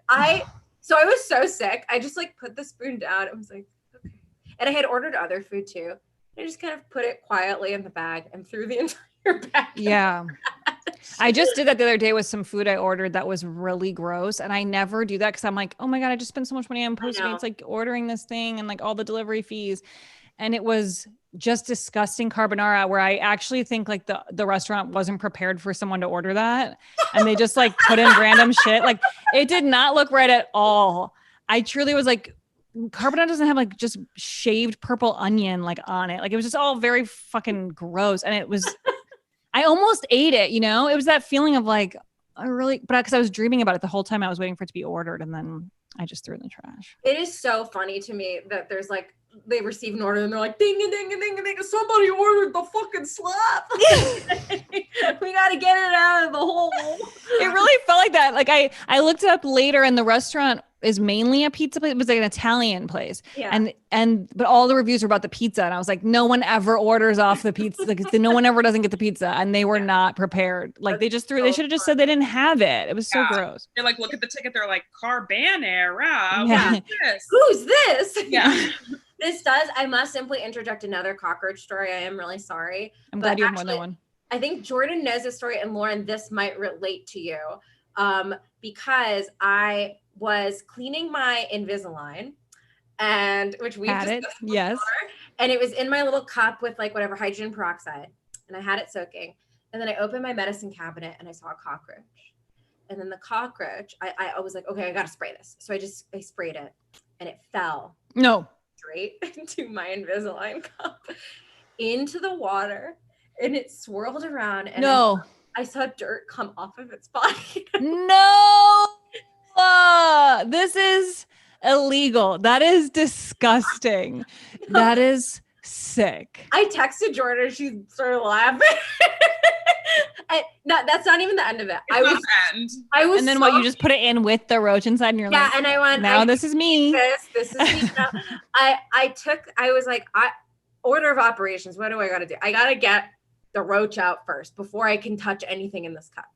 I was so sick. I just like put the spoon down. I was like, okay. And I had ordered other food too. I just kind of put it quietly in the bag and threw the entire bag. Yeah. I just did that the other day with some food I ordered that was really gross. And I never do that because I'm like, oh my God, I just spent so much money on Postmates, like ordering this thing and like all the delivery fees. And it was just disgusting carbonara where I actually think like the restaurant wasn't prepared for someone to order that. And they just like put in random shit. Like it did not look right at all. I truly was like, carbonara doesn't have like just shaved purple onion like on it. Like it was just all very fucking gross. And it was, I almost ate it, you know? It was that feeling of like, because I was dreaming about it the whole time I was waiting for it to be ordered. And then I just threw it in the trash. It is so funny to me that there's like, they receive an order and they're like, ding, ding, ding, ding, ding, somebody ordered the fucking slap. We got to get it out of the hole. It really felt like that. Like I looked it up later and the restaurant is mainly a pizza place. It was like an Italian place. Yeah. But all the reviews were about the pizza. And I was like, no one ever orders off the pizza. Like no one ever doesn't get the pizza. And they were not prepared. Like they should have just said they didn't have it. It was so gross. They're like, look at the ticket. They're like, carbonara. Yeah. Who's this? Yeah. I must simply interject another cockroach story. I am really sorry. I'm glad you have more than one. I think Jordan knows this story, and Lauren, this might relate to you. Because I was cleaning my Invisalign, and which we had it, yes, and it was in my little cup with like whatever hydrogen peroxide, and I had it soaking, and then I opened my medicine cabinet and I saw a cockroach, and then the cockroach, I was like, okay, I gotta spray this, so I sprayed it, and it fell straight into my Invisalign cup into the water, and it swirled around, and I saw dirt come off of its body. No. This is illegal. That is disgusting. That is sick. I texted Jordan. She started laughing. That's not even the end of it. I was. And then what? You just put it in with the roach inside, and you're like, and I went. Now this is me. This is me. Now. I was like, order of operations. What do I got to do? I got to get the roach out first before I can touch anything in this cup.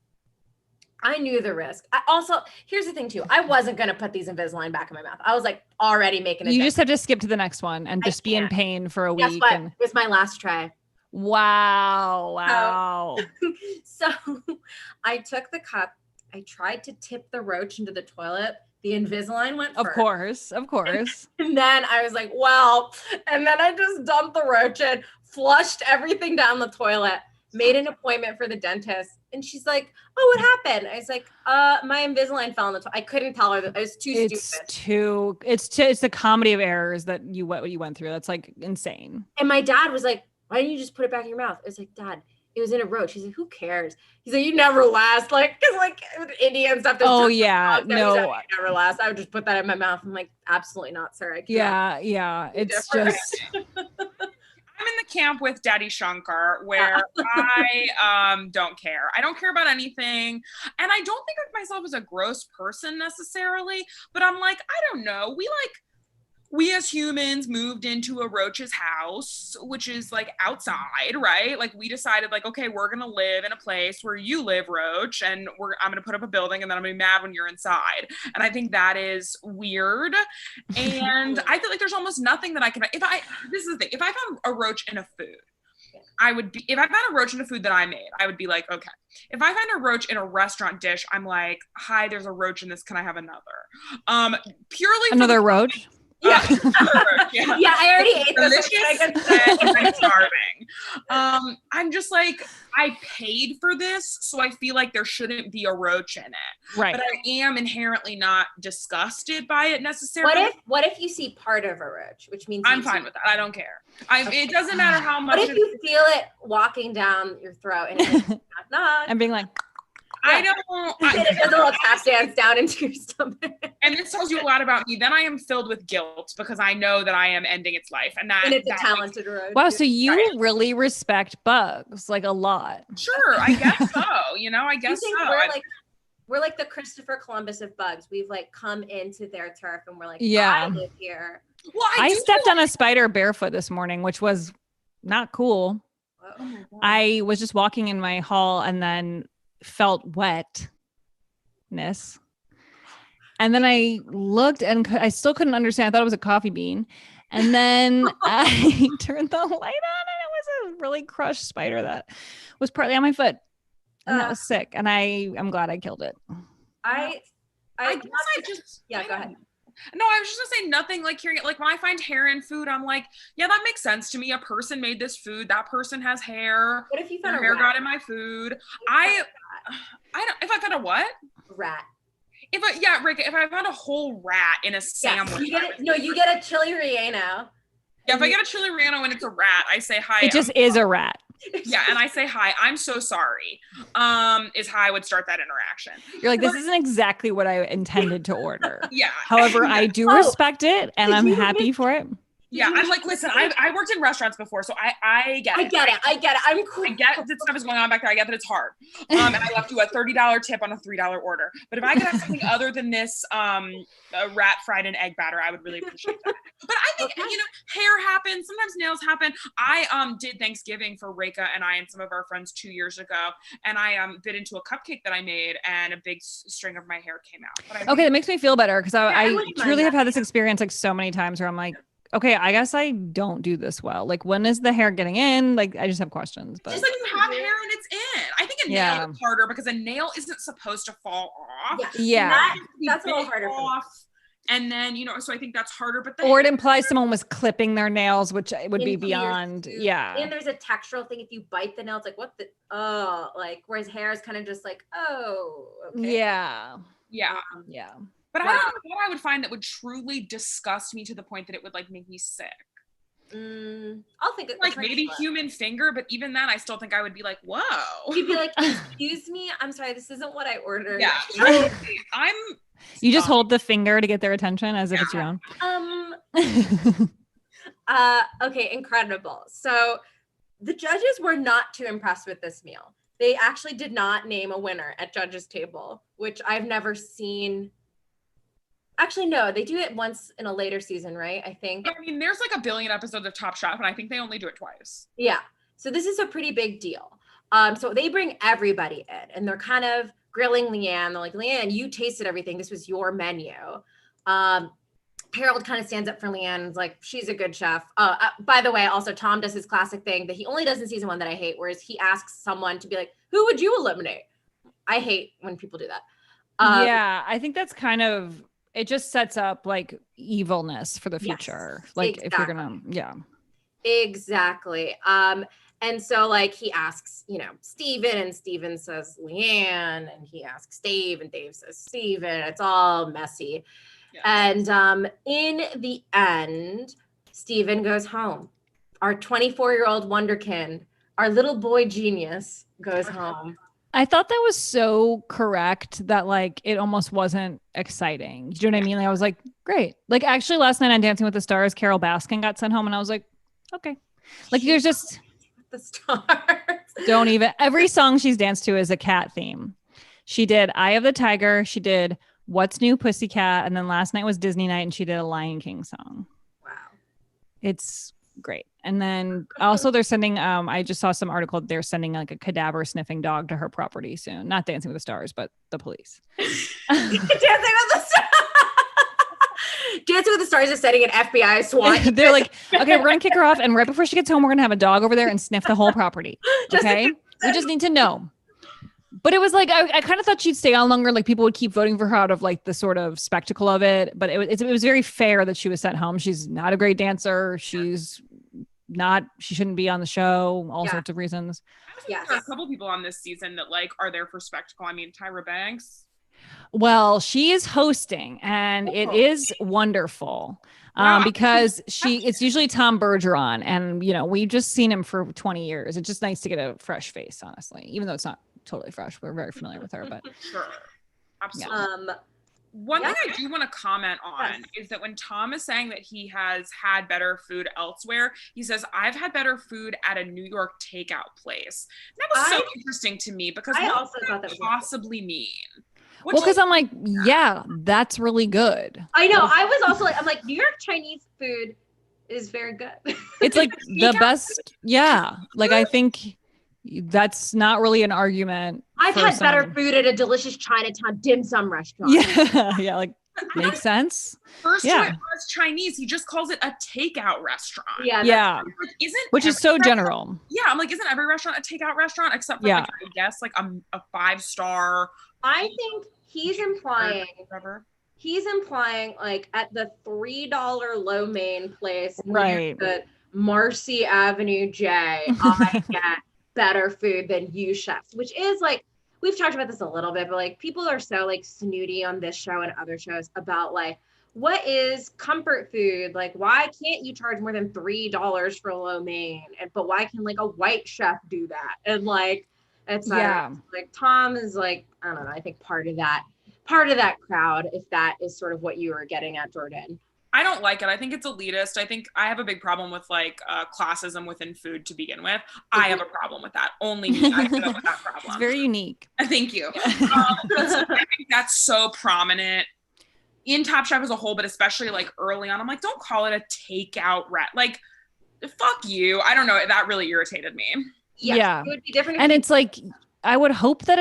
I knew the risk. Here's the thing too. I wasn't going to put these Invisalign back in my mouth. I was like already making it. You just have to skip to the next one and just be in pain for a week. Guess what? It was my last try. Wow. So I took the cup. I tried to tip the roach into the toilet. The Invisalign went first. Of course. And then I was like, well, and then I just dumped the roach in, flushed everything down the toilet, made an appointment for the dentist. And she's like, oh, what happened? I was like, my Invisalign fell in the toilet. I couldn't tell her. I was too stupid. It's the comedy of errors that you went through. That's like insane. And my dad was like, why didn't you just put it back in your mouth? I was like, Dad, it was in a roach. He's like, who cares? He's like, you never last. Like, cause like Indian stuff. Oh yeah. No. You never last. I would just put that in my mouth. I'm like, absolutely not, sir. I can't. Yeah. It's just. I'm in the camp with Daddy Shankar where I don't care. I don't care about anything. And I don't think of myself as a gross person necessarily, but I'm like, I don't know. We as humans moved into a roach's house, which is like outside, right? Like we decided like, okay, we're going to live in a place where you live, Roach, and I'm going to put up a building and then I'm going to be mad when you're inside. And I think that is weird. And I feel like there's almost nothing that I can, this is the thing, if I found a roach in a food, if I found a roach in a food that I made, I would be like, okay. If I find a roach in a restaurant dish, I'm like, hi, there's a roach in this. Can I have another? Purely another roach? Yeah. I already ate this. I'm starving. I'm just like, I paid for this, so I feel like there shouldn't be a roach in it. Right. But I am inherently not disgusted by it necessarily. What if you see part of a roach, which means I'm fine with that. I don't care. It doesn't matter how much. What if you feel it walking down your throat and it's like, knock, knock. And being like, I don't. It does a little tap dance down into your stomach. And this tells you a lot about me. Then I am filled with guilt because I know that I am ending its life, and it's a talented roach. wow, so you really respect bugs like a lot. Sure, I guess so. I guess so. We're like the Christopher Columbus of bugs. We've like come into their turf, and we're like, yeah, I live here. Well, I stepped on a spider barefoot this morning, which was not cool. Oh I was just walking in my hall and then felt wetness, and then I looked and I still couldn't understand. I thought it was a coffee bean, and then I turned the light on and it was a really crushed spider that was partly on my foot, and that was sick, and I'm glad I killed it. I guess go ahead. No, I was just gonna say nothing like hearing it. Like when I find hair in food, I'm like, yeah, that makes sense to me. A person made this food. That person has hair. What if you found hair got in my food? I don't. If I found a what? Rat. Rika, if I found a whole rat in a sandwich. You get a chili relleno. Yeah, if I get a chili relleno and it's a rat, I say hi. It just is a rat. Yeah, and I say hi. I'm so sorry. Is how I would start that interaction. You're like, this isn't exactly what I intended to order. Yeah. However, I do respect it, and I'm happy for it. Yeah, I'm like, listen, I worked in restaurants before, so I get it. I get it. I'm cool. I get that stuff is going on back there. I get that it's hard. And I left you a $30 tip on a $3 order. But if I could have something other than this a rat fried in egg batter, I would really appreciate that. But I think, hair happens. Sometimes nails happen. I did Thanksgiving for Reka and I and some of our friends 2 years ago. And I bit into a cupcake that I made and a big string of my hair came out. But that makes me feel better because I truly have had this experience like so many times where I'm like, okay, I guess I don't do this well. Like, when is the hair getting in? Like, I just have questions. But just like you have hair and it's in. I think a nail is harder because a nail isn't supposed to fall off. Yeah. That's a little harder. And then, so I think that's harder. But or it implies someone was clipping their nails, which would be beyond. Yeah. And there's a textural thing. If you bite the nail, it's like, what the, whereas hair is kind of just like, okay. Yeah. Yeah. Yeah. But I don't know what I would find that would truly disgust me to the point that it would like make me sick. I'll think like maybe human finger, but even then I still think I would be like, whoa. You'd be like, excuse me, I'm sorry, this isn't what I ordered. Yeah. You just hold the finger to get their attention as if it's your own. Okay, incredible. So the judges were not too impressed with this meal. They actually did not name a winner at judges' table, which I've never seen. Actually, no, they do it once in a later season, right? I think. I mean, there's like a billion episodes of Top Chef, and I think they only do it twice. Yeah. So this is a pretty big deal. So they bring everybody in, and they're kind of grilling Leanne. They're like, Leanne, you tasted everything. This was your menu. Harold kind of stands up for Leanne and is like, she's a good chef. By the way, also Tom does his classic thing that he only does in season 1 that I hate, whereas he asks someone to be like, who would you eliminate? I hate when people do that. Yeah, I think that's kind of, it just sets up like evilness for the future. Yes, like exactly. If you're gonna, yeah. Exactly. And so like he asks, Steven, and Steven says Leanne, and he asks Dave, and Dave says Steven. It's all messy. Yes. And in the end, Steven goes home. Our 24-year-old wonderkin, our little boy genius, goes home. I thought that was so correct that like it almost wasn't exciting. Do you know what I mean? Like, I was like, great. Like actually last night on Dancing with the Stars, Carol Baskin got sent home and I was like, okay. Like there's just the stars. Don't even. Every song she's danced to is a cat theme. She did Eye of the Tiger. She did What's New Pussycat. And then last night was Disney night and she did a Lion King song. Wow. It's great. And then also they're sending, I just saw some article, they're sending like a cadaver sniffing dog to her property soon. Not Dancing with the Stars, but the police. Dancing with the Stars. Dancing with the Stars is setting an FBI SWAT. They're like, okay, we're going to kick her off. And right before she gets home, we're going to have a dog over there and sniff the whole property. Okay. We just need to know. But it was like, I kind of thought she'd stay on longer. Like people would keep voting for her out of like the sort of spectacle of it. But it was very fair that she was sent home. She's not a great dancer. She's she shouldn't be on the show, all sorts of reasons. There are a couple people on this season that like are there for spectacle. I mean, Tyra Banks. Well, she is hosting and it is wonderful. Because it's usually Tom Bergeron, and you know, we've just seen him for 20 years. It's just nice to get a fresh face, honestly, even though it's not totally fresh. We're very familiar with her, but sure. Absolutely. One thing I do want to comment on is that when Tom is saying that he has had better food elsewhere, he says, I've had better food at a New York takeout place. That was so interesting to me, because I what also thought that was possibly mean? Well, because I'm like, yeah, that's really good. I know. I was also like, I'm like, New York Chinese food is very good. It's like the best. Yeah. Like, I think that's not really an argument. I've had better food at a delicious Chinatown dim sum restaurant. Yeah. Yeah. Like, makes sense. First time was Chinese. He just calls it a takeout restaurant. Yeah. Which is so general. Yeah. I'm like, isn't every restaurant a takeout restaurant except for like, I guess like a 5-star? I think he's implying like at the $3 lo mein place, right? The Marcy Avenue J, I get better food than you chefs, which is like, we've talked about this a little bit, but like people are so like snooty on this show and other shows about like, what is comfort food? Like, why can't you charge more than $3 for lo mein? But why can like a white chef do that? And like, like Tom is like, I don't know, I think part of that crowd, if that is sort of what you were getting at, Jordan. I don't like it. I think it's elitist. I think I have a big problem with like classism within food to begin with. I have a problem with that. Only me. I put up with that problem. It's very unique. Thank you. I think that's so prominent in Top Chef as a whole, but especially like early on. I'm like, don't call it a takeout like, fuck you. I don't know. That really irritated me. Yeah. It would be different. And it's like, I would hope that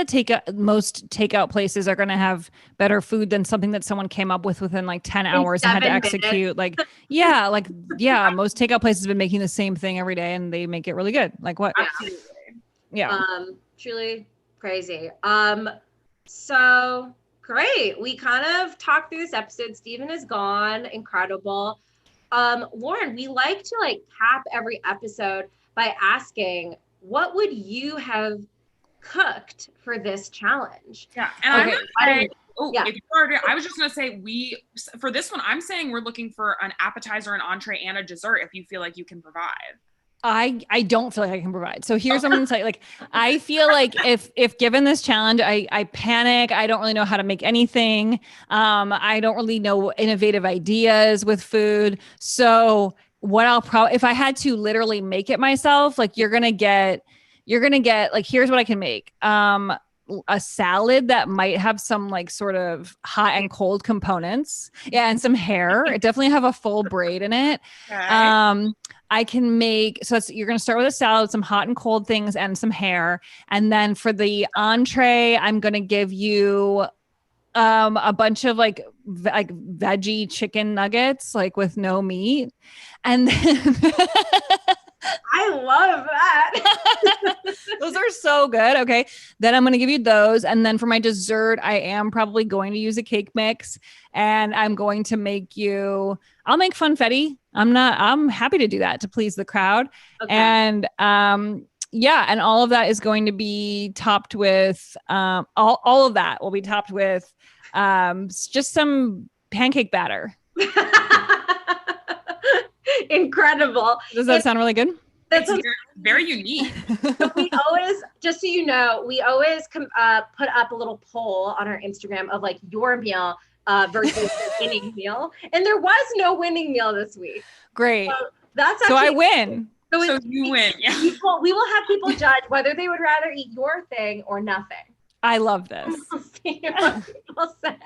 most takeout places are going to have better food than something that someone came up with within like 10 hours and had to execute. Like, most takeout places have been making the same thing every day and they make it really good. Like what? Absolutely. Yeah. Truly crazy. So great. We kind of talked through this episode. Steven is gone. Incredible. Lauren, we like to like cap every episode by asking, what would you have cooked for this challenge? Yeah. And I was just going to say, for this one, I'm saying we're looking for an appetizer, an entree, and a dessert if you feel like you can provide. I don't feel like I can provide. So here's what I'm going to tell you. Like, I feel like if given this challenge, I panic. I don't really know how to make anything. I don't really know innovative ideas with food. So what I'll probably, if I had to literally make it myself, like you're going to get like, here's what I can make. A salad that might have some like sort of hot and cold components. Yeah. And some hair. It definitely have a full braid in it. Okay. I can make, you're going to start with a salad, some hot and cold things and some hair. And then for the entree, I'm going to give you a bunch of like veggie chicken nuggets, like with no meat. And then I love that. Those are so good. Okay. Then I'm going to give you those. And then for my dessert, I am probably going to use a cake mix and I'm going to I'll make funfetti. I'm happy to do that to please the crowd. Okay. And, and all of that is going to be topped with, all of that will be topped with, just some pancake batter. Incredible. Does that sound really good? That's very unique. We always, just so you know, put up a little poll on our Instagram of like your meal versus the winning meal. And there was no winning meal this week. Great. So that's actually, so I win. So you win. Yeah. We will have people judge whether they would rather eat your thing or nothing. I love this. We'll see what people say.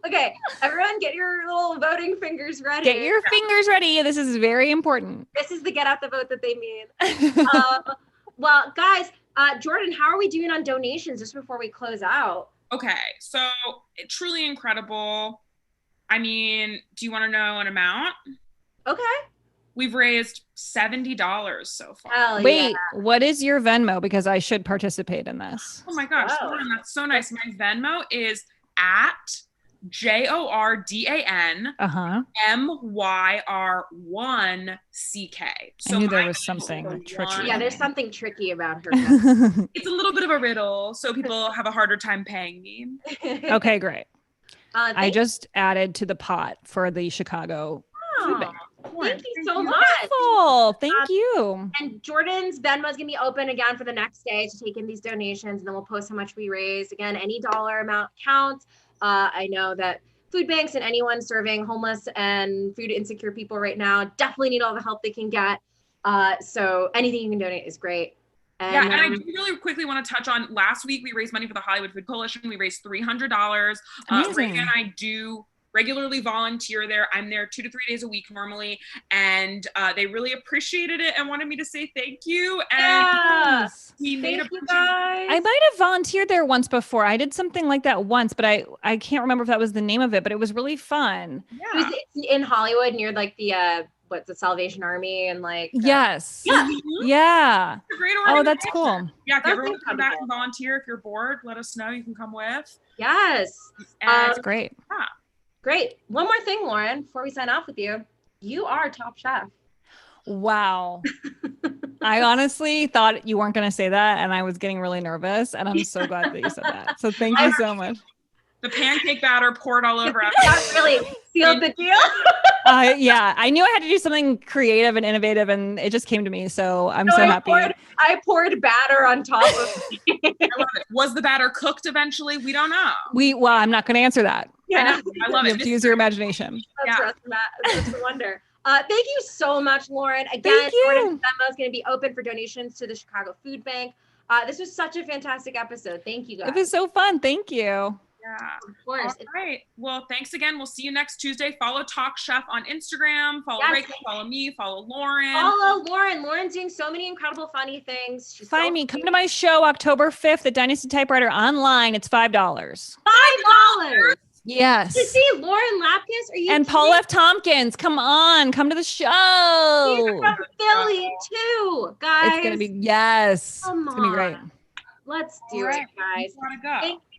Okay, everyone get your little voting fingers ready. Get your fingers ready. This is very important. This is the get out the vote that they mean. Well, guys, Jordan, how are we doing on donations just before we close out? Okay, so truly incredible. I mean, do you want to know an amount? Okay. We've raised $70 so far. Hell Wait, yeah. What is your Venmo? Because I should participate in this. Oh my gosh, Lauren, that's so nice. My Venmo is at JORDAN Uh-huh. MYR1CK. So I knew there my was something tricky. Yeah, there's something tricky about her. It's a little bit of a riddle, so people have a harder time paying me. Okay, great. I Thank just added to the pot for the Chicago food bank. you so much. Wonderful. Thank you. And Jordan's Venmo is going to be open again for the next day to take in these donations, and then we'll post how much we raised. Again, any dollar amount counts. I know that food banks and anyone serving homeless and food insecure people right now definitely need all the help they can get. So anything you can donate is great. And I do really quickly want to touch on last week, we raised money for the Hollywood Food Coalition. We raised $300. Reagan and I do regularly volunteer there. I'm there 2 to 3 days a week normally, and they really appreciated it and wanted me to say thank you. And we made a bunch I might have volunteered there once before. I did something like that once, but I can't remember if that was the name of it, but it was really fun. Yeah. It's in Hollywood near like the the Salvation Army and like yes. Yeah. Yeah. It's a great organization. Oh, that's cool. Yeah, if you ever want to come back and volunteer, if you're bored, let us know. You can come with. Yes. That's great. Yeah. Great. One more thing, Lauren, before we sign off with you. You are top chef. Wow. I honestly thought you weren't going to say that, and I was getting really nervous, and I'm so glad that you said that. So thank you so much. The pancake batter poured all over us. That really sealed the deal. Yeah, I knew I had to do something creative and innovative, and it just came to me. So I'm so happy. I poured batter on top of it. I love it. Was the batter cooked eventually? We don't know. Well, I'm not going to answer that. Yeah, I love it. You have to use your imagination. That's a wonder. Thank you so much, Lauren. Again, Jordan's Venmo is going to be open for donations to the Chicago Food Bank. This was such a fantastic episode. Thank you, guys. It was so fun. Thank you. Yeah, of course. All right. Well, thanks again. We'll see you next Tuesday. Follow Talk Chef on Instagram. Follow Rachel. Follow me. Follow Lauren. Follow Lauren. Lauren's doing so many incredible, funny things. She's Find me. Come to my show October 5th at Dynasty Typewriter online. It's $5. $5. Yes. To see Lauren Lapkus, are you? And Paul F. Tompkins, come on, come to the show. She's from Philly too, guys. It's gonna be it's gonna be great. Let's do it, guys.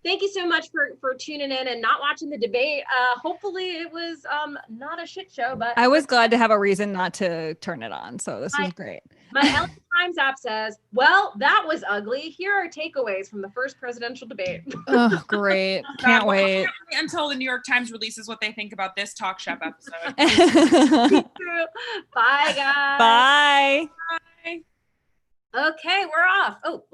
Thank you so much for tuning in and not watching the debate. Hopefully it was not a shit show, but I was glad to have a reason not to turn it on. So this was great. My LA Times app says, well, that was ugly. Here are takeaways from the first presidential debate. Oh, great. Can't wait. Until the New York Times releases what they think about this Talk Chef episode. Bye, guys. Bye. Bye. Okay, we're off. Oh,